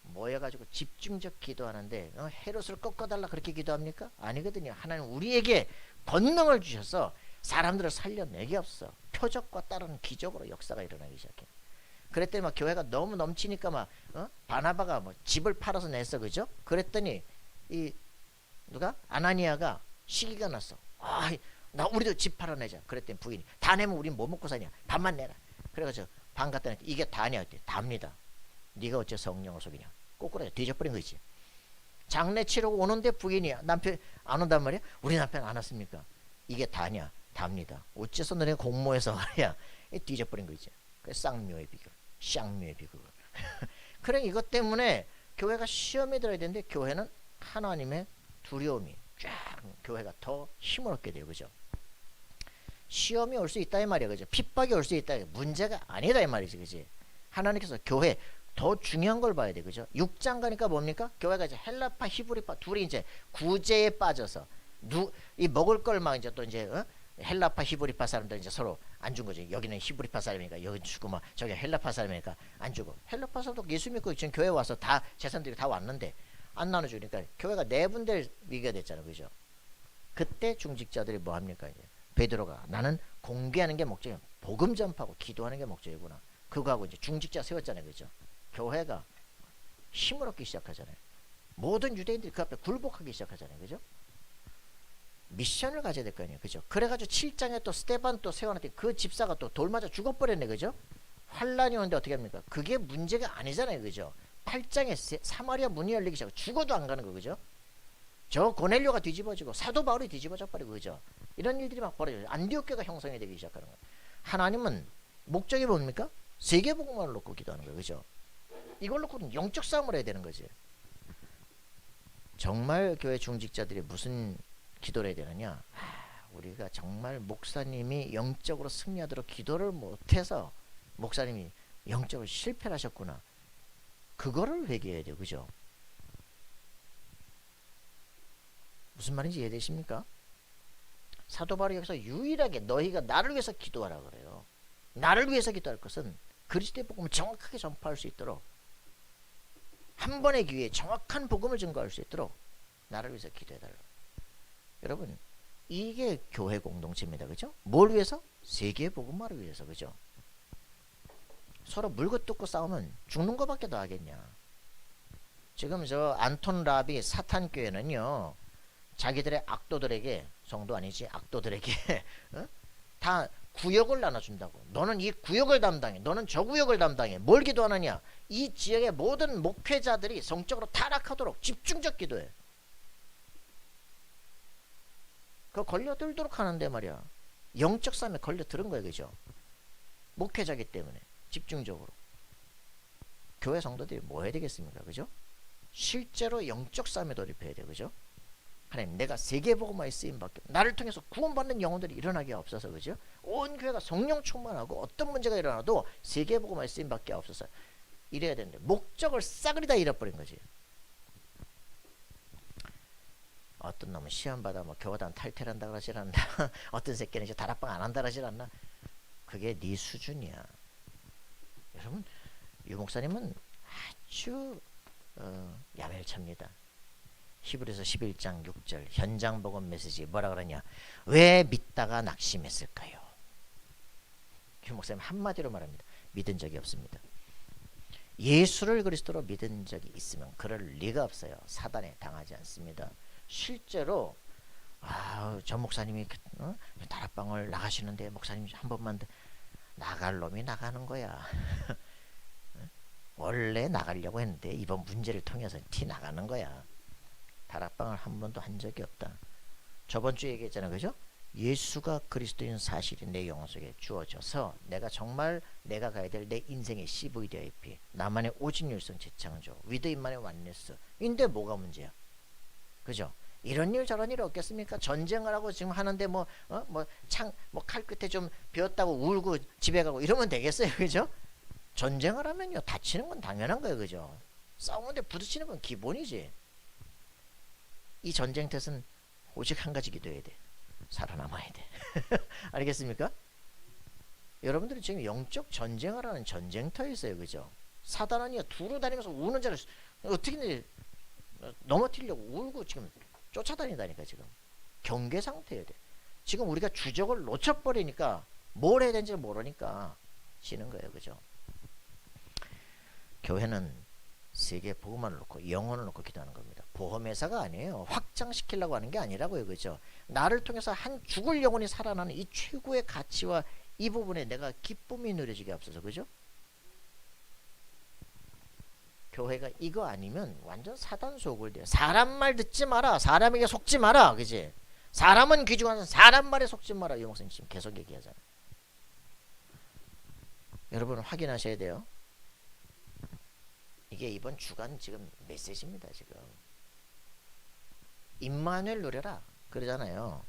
모여가지고 집중적 기도하는데 헤롯을 꺾어달라 그렇게 기도합니까? 아니거든요. 하나님 우리에게 권능을 주셔서 사람들을 살려내게 없어. 표적과 따르는 기적으로 역사가 일어나기 시작해. 그랬더니 막 교회가 너무 넘치니까 막 바나바가 뭐 집을 팔아서 냈어, 그죠? 그랬더니 이 누가 아나니아가 시기가 났어. 나 우리도 집 팔아내자. 그랬더니 부인이 다 내면 우린 뭐 먹고 사냐? 반만 내라. 그래가지고 반 갖다 냈더니 이게 다냐? 답니다. 네가 어째 성령을 속이냐? 꼬꾸라져 뒤져버린 거지. 장례 치르고 오는데 부인이 남편 안 온단 말이야? 우리 남편 안 왔습니까? 이게 다냐? 답니다. 어째서 너네 공모해서 말이야? 뒤져버린 거지. 그래서 쌍묘의 비결, 쌍묘의 비결. 그래 이것 때문에 교회가 시험에 들어야 되는데 교회는 하나님의 두려움이 쫙 교회가 더 힘을 얻게 돼요, 그죠? 시험이 올 수 있다 이 말이야, 그죠? 핍박이 올 수 있다. 문제가 아니다 이 말이지, 그지? 하나님께서 교회 더 중요한 걸 봐야 돼, 그죠? 6장 가니까 뭡니까? 교회가 이제 헬라파, 히브리파 둘이 이제 구제에 빠져서 이 먹을 걸 막 이제 또 이제 헬라파, 히브리파 사람들 이제 서로 안 준 거지. 여기는 히브리파 사람이니까 여기 주고 막 저기 헬라파 사람이니까 안 주고. 헬라파 사람도 예수 믿고 지금 교회 와서 다 재산들이 다 왔는데 안 나눠주니까 교회가 내분될 위기가 됐잖아, 그죠? 그때 중직자들이 뭐 합니까? 이제 베드로가 나는 공개하는 게 목적이야. 복음 전파하고 기도하는 게 목적이구나. 그거 하고 이제 중직자 세웠잖아요, 그죠? 교회가 힘을 얻기 시작하잖아요. 모든 유대인들이 그 앞에 굴복하기 시작하잖아요, 그죠? 미션을 가져야 될 거 아니에요, 그죠? 그래가지고 7장에 또 스테반 또 세워놨더니 그 집사가 또 돌 맞아 죽어버렸네, 그죠? 환란이 오는데 어떻게 합니까? 그게 문제가 아니잖아요, 그죠? 8장에 사마리아 문이 열리기 시작하고 죽어도 안 가는 거, 그죠? 저 고넬료가 뒤집어지고 사도 바울이 뒤집어져 버리고, 그죠? 이런 일들이 막 벌어져요. 안디옥 교가 형성이 되기 시작하는 거예요. 하나님은 목적이 뭡니까? 세계복음만을 놓고 기도하는 거예요, 그죠? 이걸 놓고는 영적 싸움을 해야 되는 거지. 정말 교회 중직자들이 무슨 기도를 해야 되느냐? 우리가 정말 목사님이 영적으로 승리하도록 기도를 못해서 목사님이 영적으로 실패를 하셨구나. 그거를 회개해야 돼요, 그죠? 무슨 말인지 이해되십니까? 사도 바울이 여기서 유일하게 너희가 나를 위해서 기도하라 그래요. 나를 위해서 기도할 것은 그리스도의 복음을 정확하게 전파할 수 있도록, 한 번의 기회에 정확한 복음을 증거할 수 있도록 나를 위해서 기도해달라. 여러분, 이게 교회 공동체입니다, 그죠? 뭘 위해서? 세계의 복음화를 위해서, 그죠? 서로 물고 뜯고 싸우면 죽는 것밖에 더 하겠냐. 지금 저 안톤 라비 사탄 교회는요, 자기들의 악도들에게, 성도 아니지 악도들에게 다 구역을 나눠준다고. 너는 이 구역을 담당해, 너는 저 구역을 담당해. 뭘 기도하느냐? 이 지역의 모든 목회자들이 성적으로 타락하도록 집중적 기도해. 그거 걸려들도록 하는데 말이야. 영적 싸움에 걸려들은 거야, 그죠? 목회자기 때문에 집중적으로. 교회 성도들이 뭐 해야 되겠습니까, 그죠? 실제로 영적 싸움에 돌입해야 돼, 그죠? 하나님, 내가 세계복음화에 쓰임받게, 나를 통해서 구원받는 영혼들이 일어나게 없어서, 그죠? 온 교회가 성령 충만하고 어떤 문제가 일어나도 세계복음화에 쓰임받게 없어서 이래야 되는데 목적을 싸그리 다 잃어버린 거지. 어떤 놈은 시험받아 뭐 교단 탈퇴한다 그러질 않나. 어떤 새끼는 이제 다락방 안 한다 그러질 않나. 그게 네 수준이야. 여러분, 유 목사님은 아주 야멸찹니다. 히브리서 11장 6절 현장 복음 메시지 뭐라 그러냐? 왜 믿다가 낙심했을까요? 유 목사님 한마디로 말합니다. 믿은 적이 없습니다. 예수를 그리스도로 믿은 적이 있으면 그럴 리가 없어요. 사단에 당하지 않습니다. 실제로 저 목사님이 다락방을 나가시는데 목사님 한 번만 나갈 놈이 나가는 거야. 원래 나가려고 했는데 이번 문제를 통해서 티 나가는 거야. 다락방을 한 번도 한 적이 없다. 저번 주에 얘기했잖아, 그죠? 예수가 그리스도인 사실이 내 영혼 속에 주어져서 내가 정말 내가 가야 될 내 인생의 CVDIP, 나만의 오직 율성 재창조, 위드인만의 완네스 인데 뭐가 문제야, 그죠? 이런 일 저런 일 없겠습니까? 전쟁을 하고 지금 하는데 칼 끝에 좀 베었다고 울고 집에 가고 이러면 되겠어요, 그죠? 전쟁을 하면요 다치는 건 당연한 거예요, 그죠? 싸우는데 부딪히는 건 기본이지. 이 전쟁터는 오직 한 가지 기도해야 돼. 살아남아야 돼. 알겠습니까? 여러분들이 지금 영적 전쟁을 하는 전쟁터에 있어요, 그죠? 사단은요 두루 다니면서 우는 자를 어떻게든 넘어뜨리려고 울고 지금 쫓아다니다니까. 지금 경계 상태여야 돼. 지금 우리가 주적을 놓쳐버리니까 뭘 해야 되는지 모르니까 지는 거예요, 그죠? 교회는 세계 복음만을 놓고 영혼을 놓고 기도하는 겁니다. 보험회사가 아니에요. 확장시키려고 하는 게 아니라고요, 그죠? 나를 통해서 한 죽을 영혼이 살아나는 이 최고의 가치와 이 부분에 내가 기쁨이 누려지게 앞서서, 그죠? 교회가 이거 아니면 완전 사단 속을 돼요. 사람 말 듣지 마라. 사람에게 속지 마라, 그지? 사람은 귀중한 사람 말에 속지 마라. 이 목사님 지금 계속 얘기하잖아요. 여러분 확인하셔야 돼요. 이게 이번 주간 지금 메시지입니다. 지금 임마누엘 누려라 그러잖아요.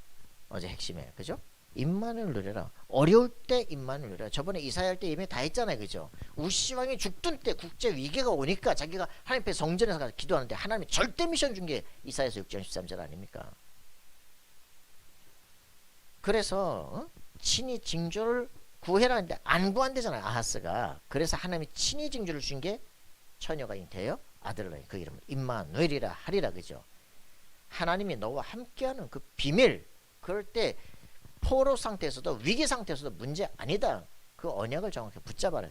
어제 핵심에, 그죠? 임만을 누려라. 어려울 때 임만을 누려라. 저번에 이사야 할 때 이미 다 했잖아요. 그죠? 우시왕이 죽던 때 국제 위기가 오니까 자기가 하나님 앞에 성전에서 가서 기도하는데 하나님이 절대 미션 준 게 이사야서 6장 13절 아닙니까? 그래서 친히 징조를 구해라는데 안 구한대잖아요. 아하스가. 그래서 하나님이 친히 징조를 준 게 처녀가 잉태하여 아들을 낳으니 그 이름을 임마누엘이라 하리라. 그죠? 하나님이 너와 함께하는 그 비밀. 그럴 때 포로 상태에서도 위기 상태에서도 문제 아니다. 그 언약을 정확히 붙잡아라.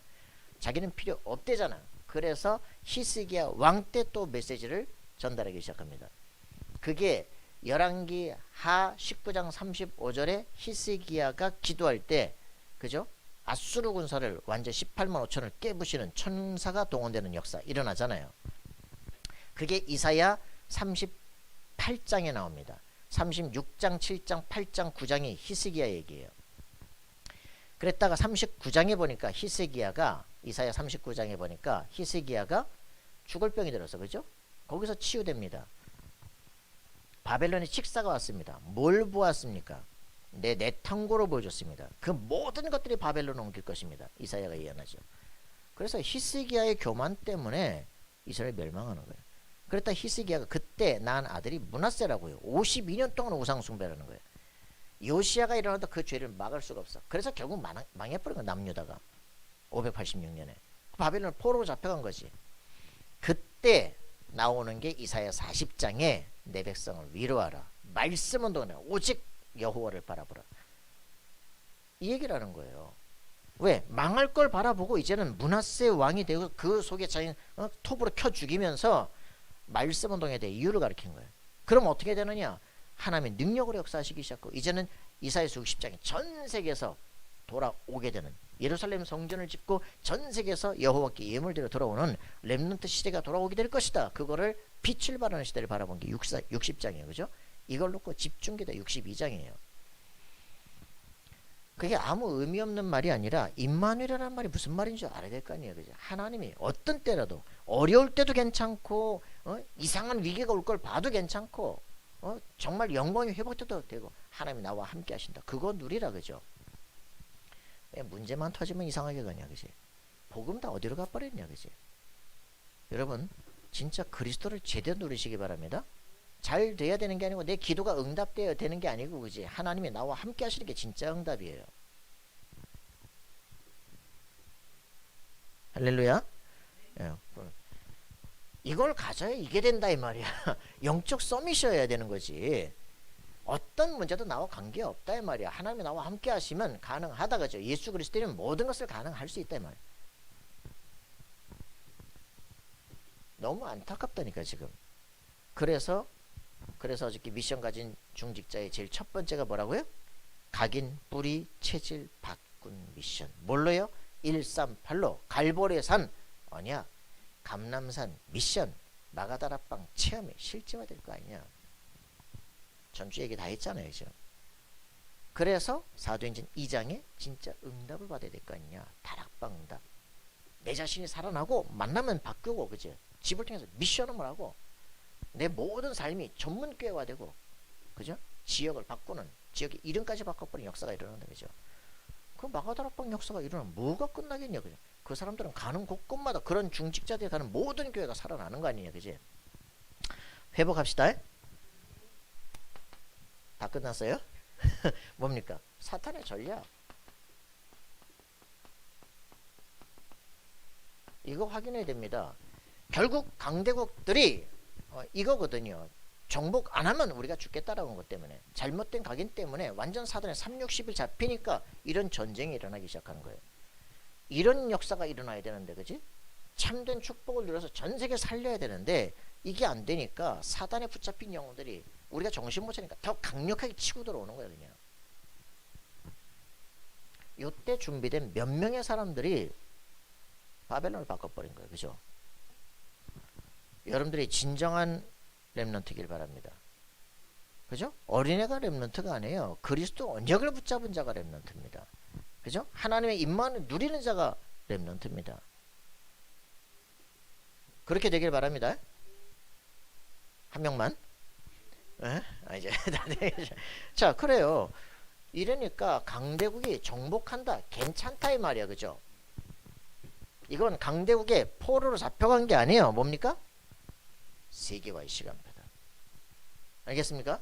자기는 필요 없대잖아. 그래서 히스기야 왕 때 또 메시지를 전달하기 시작합니다. 그게 열왕기 하 19장 35절에 히스기야가 기도할 때, 그죠? 아수르 군사를 완전 18만 5천을 깨부시는 천사가 동원되는 역사 일어나잖아요. 그게 이사야 38장에 나옵니다. 36장, 7장, 8장, 9장이 히스기야 얘기예요. 그랬다가 39장에 보니까 히스기야가, 이사야 39장에 보니까 히스기야가 죽을 병이 들어서, 그죠? 거기서 치유됩니다. 바벨론의 직사가 왔습니다. 뭘 보았습니까? 내 탕고로 보여줬습니다. 그 모든 것들이 바벨론을 옮길 것입니다. 이사야가 예언하죠. 그래서 히스기야의 교만 때문에 이스라엘이 멸망하는 거예요. 그랬다 히스기야가 그때 낳은 아들이 므낫세라고요. 52년 동안 우상 숭배라는 거예요. 요시야가 일어나도 그 죄를 막을 수가 없어. 그래서 결국 망해버린 거야. 남유다가 586년에 바벨론 포로로 잡혀간 거지. 그때 나오는 게 이사야 40장에 내 백성을 위로하라. 말씀 운동하라. 오직 여호와를 바라보라. 이 얘기를 하는 거예요. 왜? 망할 걸 바라보고 이제는 므낫세 왕이 되고 그 속에 자기 톱으로 켜 죽이면서 말씀 운동에 대해 이유를 가르친 거예요. 그럼 어떻게 되느냐? 하나님의 능력으로 역사하시기 시작하고 이제는 이사야서 60장이 전 세계에서 돌아오게 되는, 예루살렘 성전을 짓고 전 세계에서 여호와께 예물 드려 돌아오는 렘넌트 시대가 돌아오게 될 것이다. 그거를 빛을 발하는 시대를 바라본 게 60장이에요. 그죠? 이걸 놓고 집중기도 62장이에요. 그게 아무 의미 없는 말이 아니라 임마누엘이라는 말이 무슨 말인 줄 알아야 될 거 아니에요. 그죠? 하나님이 어떤 때라도 어려울 때도 괜찮고 이상한 위기가 올 걸 봐도 괜찮고 정말 영광이 회복돼도 되고 하나님이 나와 함께 하신다. 그거 누리라. 그죠? 왜 문제만 터지면 이상하게 가냐. 그지? 복음 다 어디로 가버렸냐. 그지? 여러분 진짜 그리스도를 제대로 누리시기 바랍니다. 잘 돼야 되는 게 아니고 내 기도가 응답되어야 되는 게 아니고, 그지? 하나님이 나와 함께 하시는 게 진짜 응답이에요. 할렐루야. 예. 이걸 가져야 이게 된다 이 말이야. 영적 서밋이어야 되는 거지. 어떤 문제도 나와 관계없다 이 말이야. 하나님이 나와 함께 하시면 가능하다. 그죠? 예수 그리스도는 모든 것을 가능할 수 있다 이 말이야. 너무 안타깝다니까 지금. 그래서 어저께 미션 가진 중직자의 제일 첫 번째가 뭐라고요? 각인, 뿌리, 체질, 바꾼 미션. 뭘로요? 138로 갈보리산 언약, 감람산 미션, 마가다라빵 체험이 실제화될 거 아니냐. 전주 얘기 다 했잖아요. 지금. 그래서 사도행전 2장에 진짜 응답을 받아야 될 거 아니냐. 다락방 응답. 내 자신이 살아나고 만나면 바꾸고, 그지? 집을 통해서 미션을 하고 내 모든 삶이 전문교회화되고, 그죠? 지역을 바꾸는, 지역의 이름까지 바꿔버리는 역사가 일어난다. 그죠? 그 마가다락방 역사가 일어나면 뭐가 끝나겠냐. 그죠? 그 사람들은 가는 곳곳마다 그런 중직자들이 가는 모든 교회가 살아나는 거 아니냐. 그지? 회복합시다. 다 끝났어요? 뭡니까? 사탄의 전략. 이거 확인해야 됩니다. 결국 강대국들이 이거거든요. 정복 안 하면 우리가 죽겠다라는 것 때문에, 잘못된 각인 때문에 완전 사단의 360일 잡히니까 이런 전쟁이 일어나기 시작하는 거예요. 이런 역사가 일어나야 되는데, 그지? 참된 축복을 누려서 전 세계 살려야 되는데 이게 안 되니까 사단에 붙잡힌 영혼들이 우리가 정신 못 차니까 더 강력하게 치고 들어오는 거예요. 그냥 요때 준비된 몇 명의 사람들이 바벨론을 바꿔버린 거예요. 그죠? 여러분들이 진정한 렘넌트길 바랍니다. 그죠? 어린애가 렘넌트가 아니에요. 그리스도 언약을 붙잡은 자가 렘넌트입니다. 그죠? 하나님의 임만을 누리는 자가 렘넌트입니다. 그렇게 되길 바랍니다. 한 명만. 이제 자, 그래요. 이러니까 강대국이 정복한다, 괜찮다 이 말이야. 그죠? 이건 강대국의 포로로 잡혀간 게 아니에요. 뭡니까? 세계화의 시간표다. 알겠습니까?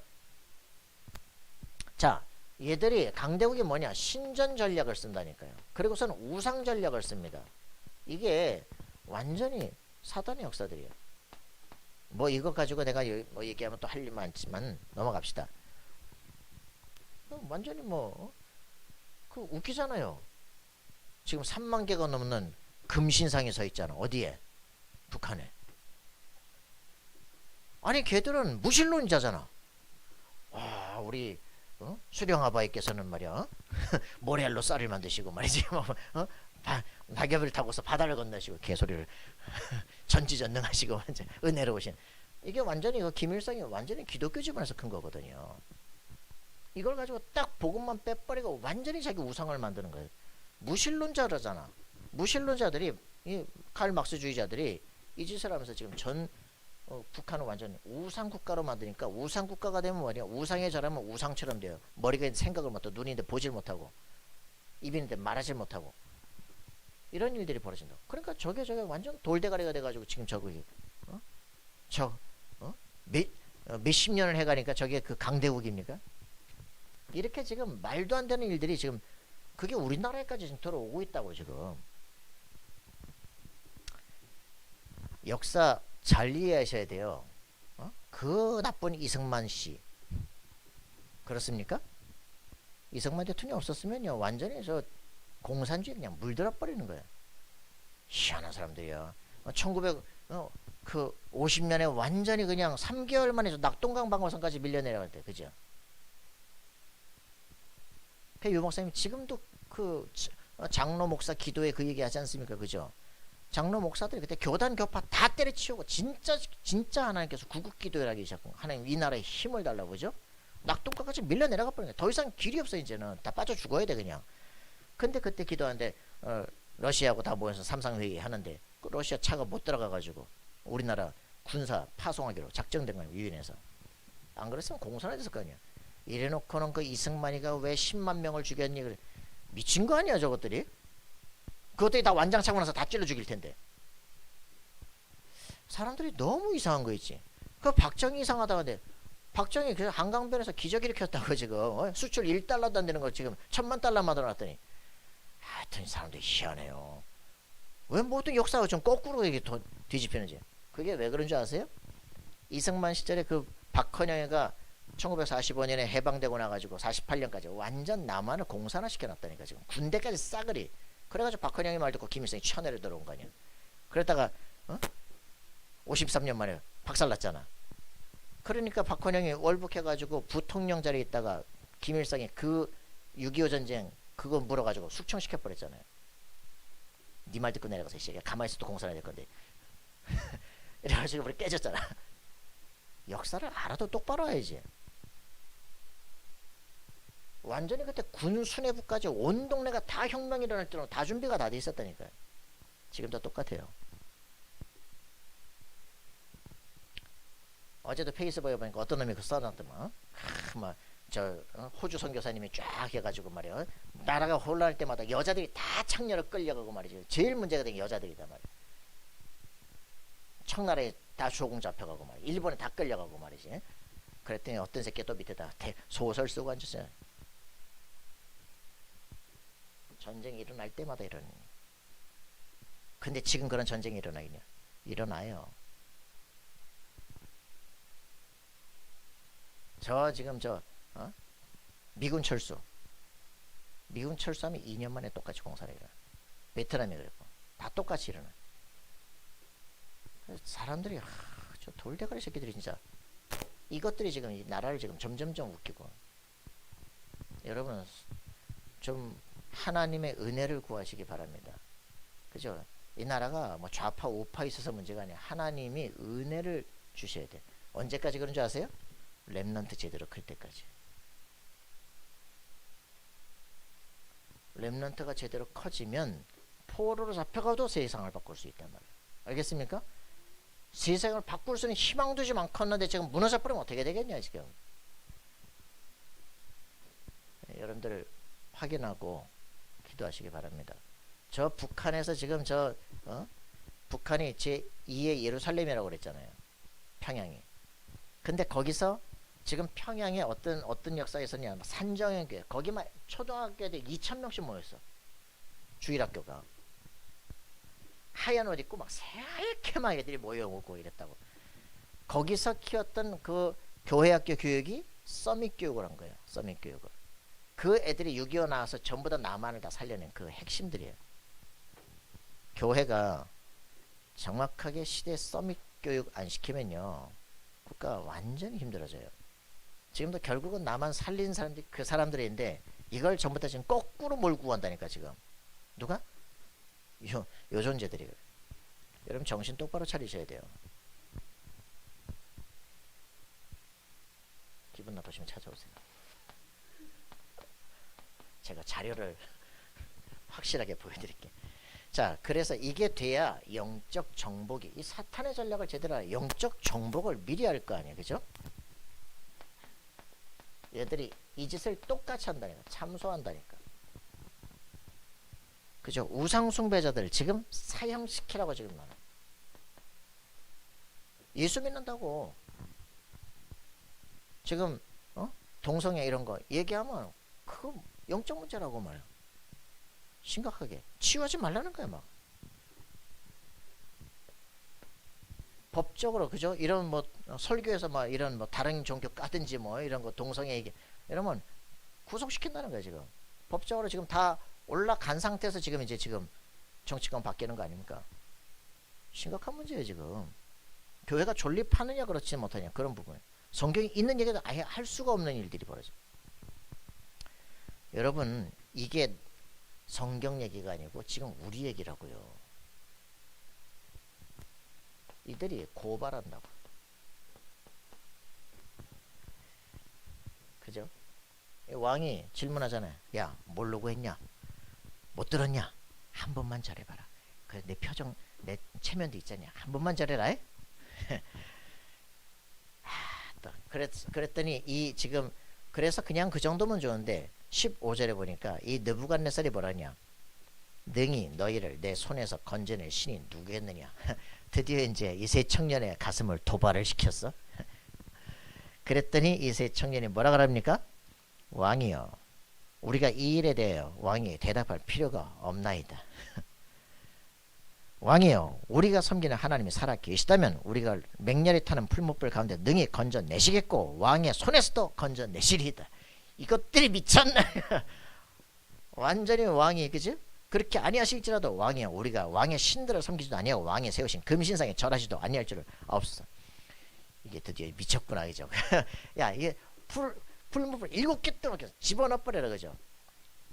자, 얘들이 강대국이 뭐냐? 신전 전략을 쓴다니까요. 그리고서는 우상 전략을 씁니다. 이게 완전히 사단의 역사들이에요. 뭐 이거 가지고 내가 뭐 얘기하면 또 할 일 많지만 넘어갑시다. 완전히 그 웃기잖아요. 지금 3만 개가 넘는 금신상이 서 있잖아. 어디에? 북한에. 아니 걔들은 무신론자잖아. 와, 우리 수령아바이께서는 말이야 모래알로 쌀을 만드시고 말이지 낙엽을 타고서 바다를 건너시고 개소리를 전지전능하시고 완전 은혜로우신. 이게 완전히 김일성이 완전히 기독교 집안에서 큰 거거든요. 이걸 가지고 딱 복음만 빼버리고 완전히 자기 우상을 만드는 거예요. 무신론자라잖아. 무신론자들이, 이 칼막스주의자들이 이 짓을 하면서 지금 북한은 완전 우상 국가로 만드니까, 우상 국가가 되면 뭐냐, 우상에 절하면 우상처럼 돼요. 머리가 있는데 생각을 못하고, 눈이 있는데 보질 못하고, 입이 있는데 말하질 못하고, 이런 일들이 벌어진다. 그러니까 저게 완전 돌대가리가 돼가지고 지금 몇십 년을 해가니까 저게 그 강대국입니까? 이렇게 지금 말도 안 되는 일들이 지금 그게 우리나라에까지 지금 들어오고 있다고. 지금 역사 잘 이해하셔야 돼요. 그 나쁜 이승만 씨, 그렇습니까? 이승만 대통령 없었으면요 완전히 저 공산주의 그냥 물들어 버리는 거예요. 희한한 사람들이야. 1950년에 완전히 그냥 3개월 만에 낙동강 방어선까지 밀려내려갈 때, 그죠? 유 목사님 지금도 그 장로 목사 기도에 그 얘기 하지 않습니까? 그죠? 장로 목사들이 그때 교단 교파 다 때려치우고 진짜 하나님께서 구국 기도를 하기 시작한, 하나님 이 나라에 힘을 달라고. 그죠? 낙동강까지 밀려 내려가 버린 거야. 더 이상 길이 없어. 이제는 다 빠져 죽어야 돼 그냥. 근데 그때 기도하는데 러시아하고 다 모여서 삼상회의 하는데 그 러시아 차가 못 들어가 가지고 우리나라 군사 파송하기로 작정된 거예요. 유엔에서. 안 그랬으면 공산화 됐을 거 아니야. 이래놓고는 그 이승만이가 왜 10만 명을 죽였니? 미친 거 아니야 저것들이? 그것들이 다 완장차고 나서 다 찔러 죽일 텐데. 사람들이 너무 이상한 거 있지. 그 박정희 이상하다는데 박정희 그 한강변에서 기적 일으켰다고 지금 수출 1달러도 안 되는 거 지금 1000만 달러 만들어놨더니, 하여튼 사람들이 희한해요. 왜 모든 역사가 좀 거꾸로 이게 뒤집히는지. 그게 왜 그런 줄 아세요? 이승만 시절에 그 박헌영이가 1945년에 해방되고 나가지고 48년까지 완전 남한을 공산화 시켜놨다니까. 지금 군대까지 싸그리. 그래가지고 박헌영이 말 듣고 김일성이 천회를 들어온 거 아니야. 그랬다가 53년 만에 박살났잖아. 그러니까 박헌영이 월북해가지고 부통령 자리에 있다가 김일성이 그 6.25 전쟁 그거 물어가지고 숙청시켜버렸잖아요. 네 말 듣고 내려가서 이 가만히 있어도 공산화 될 건데 이래가지고 우리 깨졌잖아. 역사를 알아도 똑바로 해야지. 완전히 그때 군 수뇌부까지 온 동네가 다 혁명이 일어날 때로 다 준비가 다 돼 있었다니까요. 지금도 똑같아요. 어제도 페이스북에 보니까 어떤 놈이 그 써놨더만 호주 선교사님이 쫙 해가지고 말이야, 나라가 혼란할 때마다 여자들이 다 창녀를 끌려가고 말이지. 제일 문제가 된 게 여자들이다 말이야. 청나라에 다 조공 잡혀가고 말이야. 일본에 다 끌려가고 말이지. 그랬더니 어떤 새끼 또 밑에다 소설 쓰고 앉았어요. 전쟁이 일어날 때마다 이러니. 근데 지금 그런 전쟁이 일어나겠냐? 일어나요. 지금 미군 철수하면 2년 만에 똑같이 공사를 일어나. 베트남이 그랬고 다 똑같이 일어나. 사람들이 저 돌대가리 새끼들이 진짜 이것들이 지금 이 나라를 지금 점점점 웃기고. 여러분 좀 하나님의 은혜를 구하시기 바랍니다. 그죠? 이 나라가 뭐 좌파 우파 있어서 문제가 아니야. 하나님이 은혜를 주셔야 돼. 언제까지 그런 줄 아세요? 렘넌트 제대로 클 때까지. 렘넌트가 제대로 커지면 포로로 잡혀가도 세상을 바꿀 수 있단 말이에요. 알겠습니까? 세상을 바꿀 수 있는 희망도 좀 많겠는데 지금 무너져 버리면 어떻게 되겠냐 지금. 여러분들 확인하고 기도하시기 바랍니다. 저 북한에서 지금 북한이 제2의 예루살렘이라고 그랬잖아요. 평양이. 근데 거기서 지금 평양에 어떤 역사가 있었냐, 산정현 교회, 거기만 초등학교 애들 2,000명씩 모였어. 주일학교가 하얀 옷 입고 막 새하얗게 막 애들이 모여오고 이랬다고. 거기서 키웠던 그 교회학교 교육이 서밋 교육을 한 거예요. 서밋 교육을. 그 애들이 6.25 나와서 전부 다 남한을 다 살려낸 그 핵심들이에요. 교회가 정확하게 시대 서밋 교육 안 시키면요, 국가 완전히 힘들어져요. 지금도 결국은 남한 살린 사람들이 그 사람들인데, 이걸 전부 다 지금 거꾸로 몰고 간다니까. 지금 누가? 요 존재들이. 여러분 정신 똑바로 차리셔야 돼요. 기분 나쁘시면 찾아오세요. 제가 자료를 확실하게 보여드릴게요. 자, 그래서 이게 돼야 영적 정복이, 이 사탄의 전략을 제대로 알아. 영적 정복을 미리 할 거 아니에요. 그죠? 얘들이 이 짓을 똑같이 한다니까. 참소한다니까. 그죠? 우상숭배자들 지금 사형시키라고 지금 나는. 예수 믿는다고 지금 동성애 이런 거 얘기하면 그거 영적 문제라고 말이야. 심각하게 치유하지 말라는 거야. 막 법적으로, 그죠? 이런 뭐 설교에서 막 이런 뭐 다른 종교 까든지 뭐 이런 거 동성애 얘기 이러면 구속시킨다는 거야. 지금 법적으로 지금 다 올라간 상태에서 지금 정치권 바뀌는 거 아닙니까? 심각한 문제예요. 지금 교회가 존립하느냐 그렇지 못하냐, 그런 부분. 성경이 있는 얘기도 아예 할 수가 없는 일들이 벌어져. 여러분, 이게 성경 얘기가 아니고 지금 우리 얘기라고요. 이들이 고발한다고. 그죠? 왕이 질문하잖아요. 야, 모르고 했냐? 못 들었냐? 한 번만 잘해봐라. 그래, 내 표정, 내 체면도 있잖냐. 한 번만 잘해라. 그랬더니 그래서 그냥 그 정도면 좋은데 15절에 보니까 이 느부갓네살이 뭐라냐? 능히 너희를 내 손에서 건져낼 신이 누구였느냐? 드디어 이제 이 세 청년의 가슴을 도발을 시켰어. 그랬더니 이 세 청년이 뭐라 그럽니까? 왕이여, 우리가 이 일에 대하여 왕이 대답할 필요가 없나이다. 왕이여, 우리가 섬기는 하나님이 살아 계시다면 우리가 맹렬히 타는 풀무불 가운데 능히 건져내시겠고 왕의 손에서도 건져내시리이다. 이것들이 미쳤나? 완전히 왕이, 그지? 그렇게 아니하실지라도 왕이여, 우리가 왕의 신들을 섬기지도 아니하고 왕의 세우신 금신상에 절하지도 아니할 줄을 아옵소서. 이게 드디어 미쳤구나, 그죠? 야, 이게 풀무불 7개 또 집어넣어버려라, 그죠?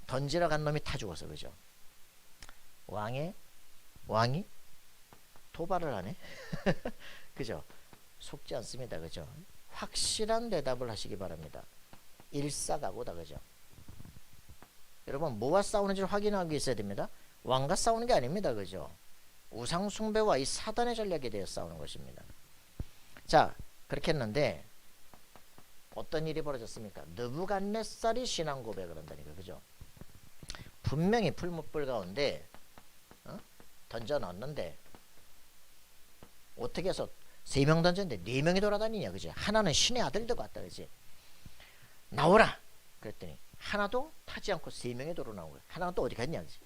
던지러 간 놈이 타 죽었어, 그죠? 왕이 도발을 하네. 그죠? 속지 않습니다, 그죠? 확실한 대답을 하시기 바랍니다. 일사각오다, 그죠? 여러분, 뭐와 싸우는지를 확인하고 있어야 됩니다. 왕과 싸우는 게 아닙니다, 그죠? 우상 숭배와 이 사단의 전략에 대해 싸우는 것입니다. 자, 그렇게 했는데 어떤 일이 벌어졌습니까? 느부갓네살이 신앙 고백을 한다니까, 그죠? 분명히 풀무불 가운데 던져 넣었는데 어떻게 해서 3명 던졌는데 4명이 돌아다니냐, 그지? 하나는 신의 아들도 같다, 그지? 나오라 그랬더니 하나도 타지 않고 3명이 도로 나온 거예요. 하나는 또 어디 갔냐, 그지?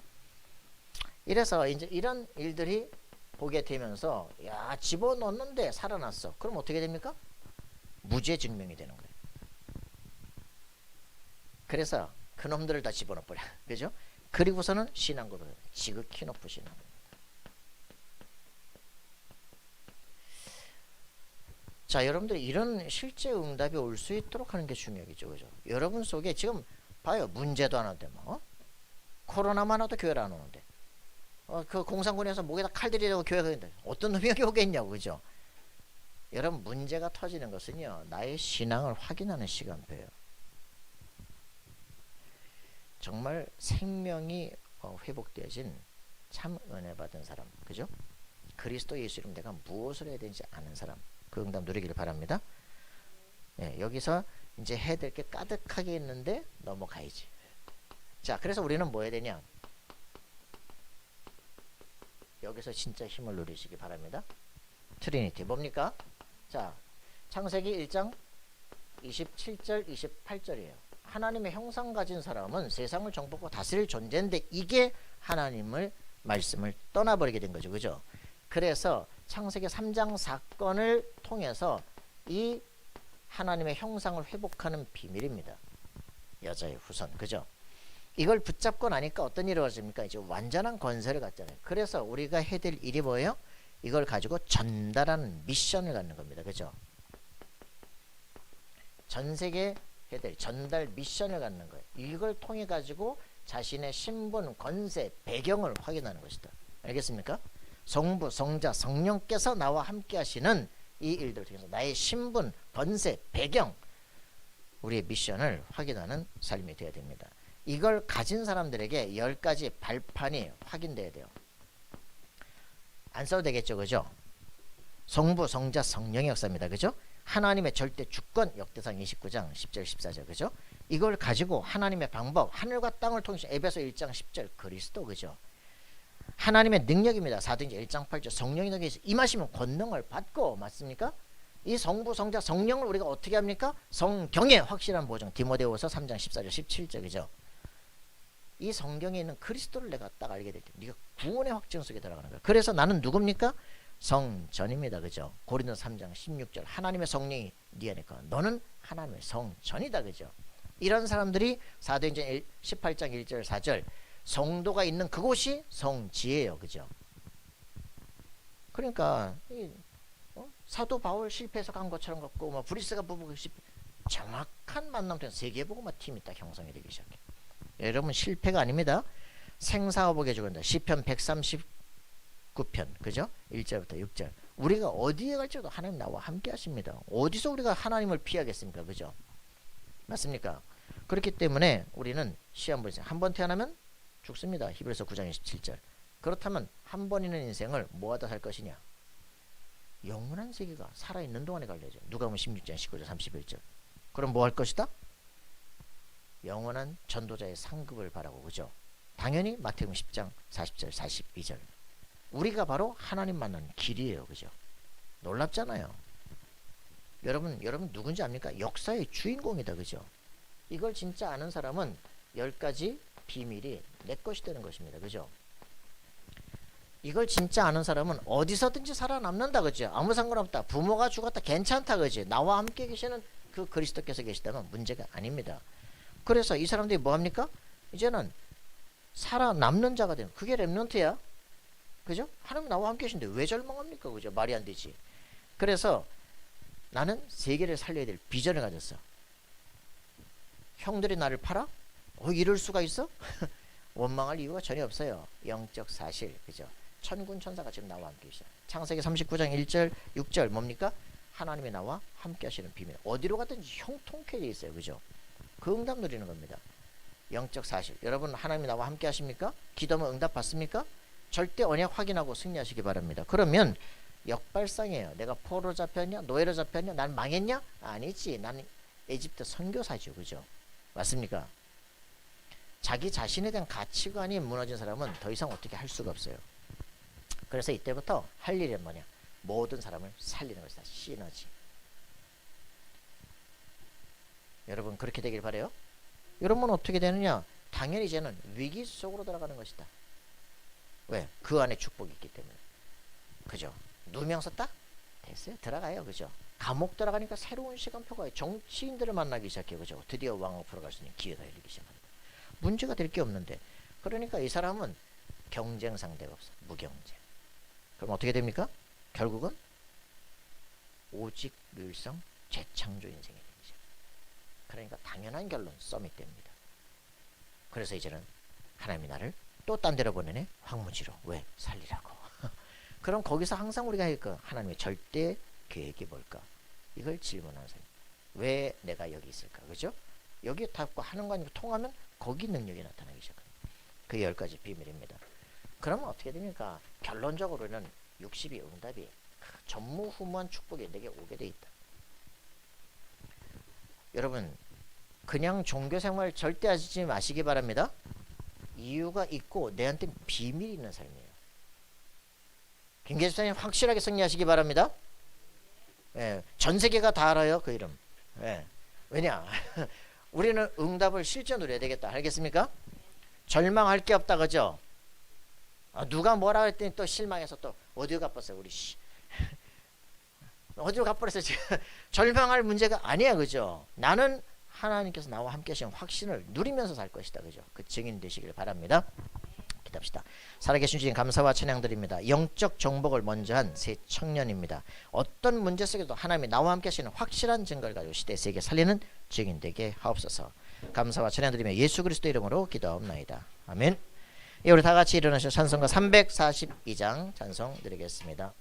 이래서 이제 이런 일들이 보게 되면서, 야, 집어넣었는데 살아났어. 그럼 어떻게 됩니까? 무죄 증명이 되는 거예요. 그래서 그놈들을 다 집어넣어버려, 그죠? 그리고서는 신앙고를 지극히 높으신 하나님. 자, 여러분들 이런 실제 응답이 올 수 있도록 하는 게 중요하겠죠, 그죠? 여러분 속에 지금 봐요, 문제도 안 하는데 뭐 코로나만 와도 교회를 안 오는데 그 공산군에서 목에다 칼 들이려고 교회가 있는데 어떤 놈이 여기 오겠냐고, 그죠? 여러분, 문제가 터지는 것은요, 나의 신앙을 확인하는 시간표예요. 정말 생명이 회복되어진 참 은혜 받은 사람, 그죠? 그리스도 예수 이름 내가 무엇을 해야 되는지 아는 사람, 그 응답 누리기를 바랍니다. 예, 여기서 이제 해야 될 게 가득하게 있는데 넘어가야지. 자, 그래서 우리는 뭐 해야 되냐? 여기서 진짜 힘을 누리시기 바랍니다. 트리니티 뭡니까? 자, 창세기 1장 27절 28절이에요. 하나님의 형상 가진 사람은 세상을 정복하고 다스릴 존재인데 이게 하나님을 말씀을 떠나버리게 된 거죠. 그죠? 그래서 창세기 3장 사건을 통해서 이 하나님의 형상을 회복하는 비밀입니다. 여자의 후손. 그죠? 이걸 붙잡고 나니까 어떤 일이 벌어집니까? 이제 완전한 권세를 갖잖아요. 그래서 우리가 해야 될 일이 뭐예요? 이걸 가지고 전달하는 미션을 갖는 겁니다. 그죠? 전 세계에 해야 될 전달 미션을 갖는 거예요. 이걸 통해 가지고 자신의 신분, 권세, 배경을 확인하는 것이다. 알겠습니까? 성부, 성자, 성령께서 나와 함께 하시는 이 일들을 통해서 나의 신분, 권세, 배경, 우리의 미션을 확인하는 삶이 되어야 됩니다. 이걸 가진 사람들에게 10가지 발판이 확인돼야 돼요. 안 써도 되겠죠. 그죠? 성부, 성자, 성령의 역사입니다. 그죠? 하나님의 절대 주권, 역대상 29장 10절 14절. 그죠? 이걸 가지고 하나님의 방법, 하늘과 땅을 통해서 에베소 1장 10절 그리스도. 그죠? 하나님의 능력입니다. 사도행전 1장 8절 성령이 너에게 임하시면 권능을 받고. 맞습니까? 이 성부, 성자, 성령을 우리가 어떻게 합니까? 성경의 확실한 보증. 디모데후서 3장 14절 17절. 그죠? 이 성경에 있는 그리스도를 내가 딱 알게 될 때 네가 구원의 확증 속에 들어가는 거야. 그래서 나는 누굽니까? 성전입니다. 그죠? 고린도서 3장 16절 하나님의 성령이 네 안에 있고 너는 하나님의 성전이다. 그죠? 이런 사람들이 사도행전 18장 1절 4절 성도가 있는 그곳이 성지예요. 그죠? 그러니까 사도 바울 실패해서 간 것처럼 같고 뭐 브리스가 부부가 정확한 만남 때문에 세계복음화 팀이 딱 형성이 되기 시작해요. 여러분 실패가 아닙니다. 생사화복에 죽은다. 시편 139편 그죠? 1절부터 6절 우리가 어디에 갈지라도 하나님 나와 함께 하십니다. 어디서 우리가 하나님을 피하겠습니까? 그죠? 맞습니까? 그렇기 때문에 우리는 시험 보세요. 한 번 태어나면 죽습니다. 히브리서 9장 27절 그렇다면 한 번 있는 인생을 뭐하다 살 것이냐? 영원한 세계가 살아있는 동안에 갈려죠. 누가복음 16장 19절 31절 그럼 뭐 할 것이다? 영원한 전도자의 상급을 바라고. 그죠? 당연히 마태복음 10장 40절 42절 우리가 바로 하나님 만나는 길이에요. 그죠? 놀랍잖아요. 여러분 누군지 압니까? 역사의 주인공이다. 그죠? 이걸 진짜 아는 사람은 10가지 비밀이 내 것이 되는 것입니다. 그죠? 이걸 진짜 아는 사람은 어디서든지 살아남는다. 그죠? 아무 상관없다. 부모가 죽었다. 괜찮다. 그죠? 나와 함께 계시는 그 그리스도께서 계시다면 문제가 아닙니다. 그래서 이 사람들이 뭐합니까? 이제는 살아남는 자가 되는 그게 렘넌트야. 그죠? 하나님 나와 함께 계신데 왜 절망합니까? 그죠? 말이 안 되지. 그래서 나는 세계를 살려야 될 비전을 가졌어. 형들이 나를 팔아? 이럴 수가 있어? 원망할 이유가 전혀 없어요. 영적 사실. 그죠? 천군 천사가 지금 나와 함께 계셔. 창세기 39장 1절 6절 뭡니까? 하나님이 나와 함께 하시는 비밀. 어디로 가든지 형통케 돼 있어요. 그죠? 그 응답 누리는 겁니다. 영적 사실. 여러분 하나님이 나와 함께 하십니까? 기도하면 응답 받습니까? 절대 언약 확인하고 승리하시기 바랍니다. 그러면 역발상이에요. 내가 포로 잡혔냐? 노예로 잡혔냐? 난 망했냐? 아니지. 나는 에집트 선교사죠. 그죠? 맞습니까? 자기 자신에 대한 가치관이 무너진 사람은 더 이상 어떻게 할 수가 없어요. 그래서 이때부터 할 일은 뭐냐? 모든 사람을 살리는 것이다. 시너지. 여러분 그렇게 되길 바래요. 여러분은 어떻게 되느냐? 당연히 이제는 위기 속으로 들어가는 것이다. 왜? 그 안에 축복이 있기 때문에. 그죠? 누명 썼다? 됐어요. 들어가요. 그죠? 감옥 들어가니까 새로운 시간표가 정치인들을 만나기 시작해요. 그죠? 드디어 왕 앞으로 갈 수 있는 기회가 열리기 시작합니다. 문제가 될 게 없는데 그러니까 이 사람은 경쟁 상대가 없어. 무경쟁. 그럼 어떻게 됩니까? 결국은 오직 율성 재창조 인생이 되죠. 그러니까 당연한 결론 서밋 됩니다. 그래서 이제는 하나님이 나를 또 딴 데로 보내네. 황무지로. 왜? 살리라고. 그럼 거기서 항상 우리가 할 거 하나님의 절대 계획이 뭘까? 이걸 질문하는 사람. 왜 내가 여기 있을까? 그죠? 여기 답과 하는 거 아니고 통하면 거기 능력이 나타나기 시작합니다. 그 10가지 비밀입니다. 그러면 어떻게 됩니까? 결론적으로는 60이 응답이 전무후무한 축복이 내게 오게 돼 있다. 여러분 그냥 종교 생활 절대 하지 마시기 바랍니다. 이유가 있고 내한테 비밀이 있는 삶이에요. 김계수 집사님 확실하게 승리하시기 바랍니다. 예, 전 세계가 다 알아요 그 이름. 예, 왜냐 우리는 응답을 실제 누려야 되겠다. 알겠습니까? 절망할 게 없다 그죠? 누가 뭐라 했더니 또 실망해서 또 어디로 가버렸어요 우리 씨. 어디로 가버렸어요 지금. 절망할 문제가 아니야 그죠? 나는 하나님께서 나와 함께 하신 확신을 누리면서 살 것이다 그죠? 그 증인 되시길 바랍니다. 기도합시다. 살아계신 주님 감사와 찬양 드립니다. 영적 정복을 먼저 한 새 청년입니다. 어떤 문제 속에도 하나님이 나와 함께 하시는 확실한 증거를 가지고 시대 세계 살리는 증인 되게 하옵소서. 감사와 찬양 드리며 예수 그리스도 이름으로 기도하옵나이다. 아멘. 우리 다 같이 일어나셔서 찬송가 342장 찬송 드리겠습니다.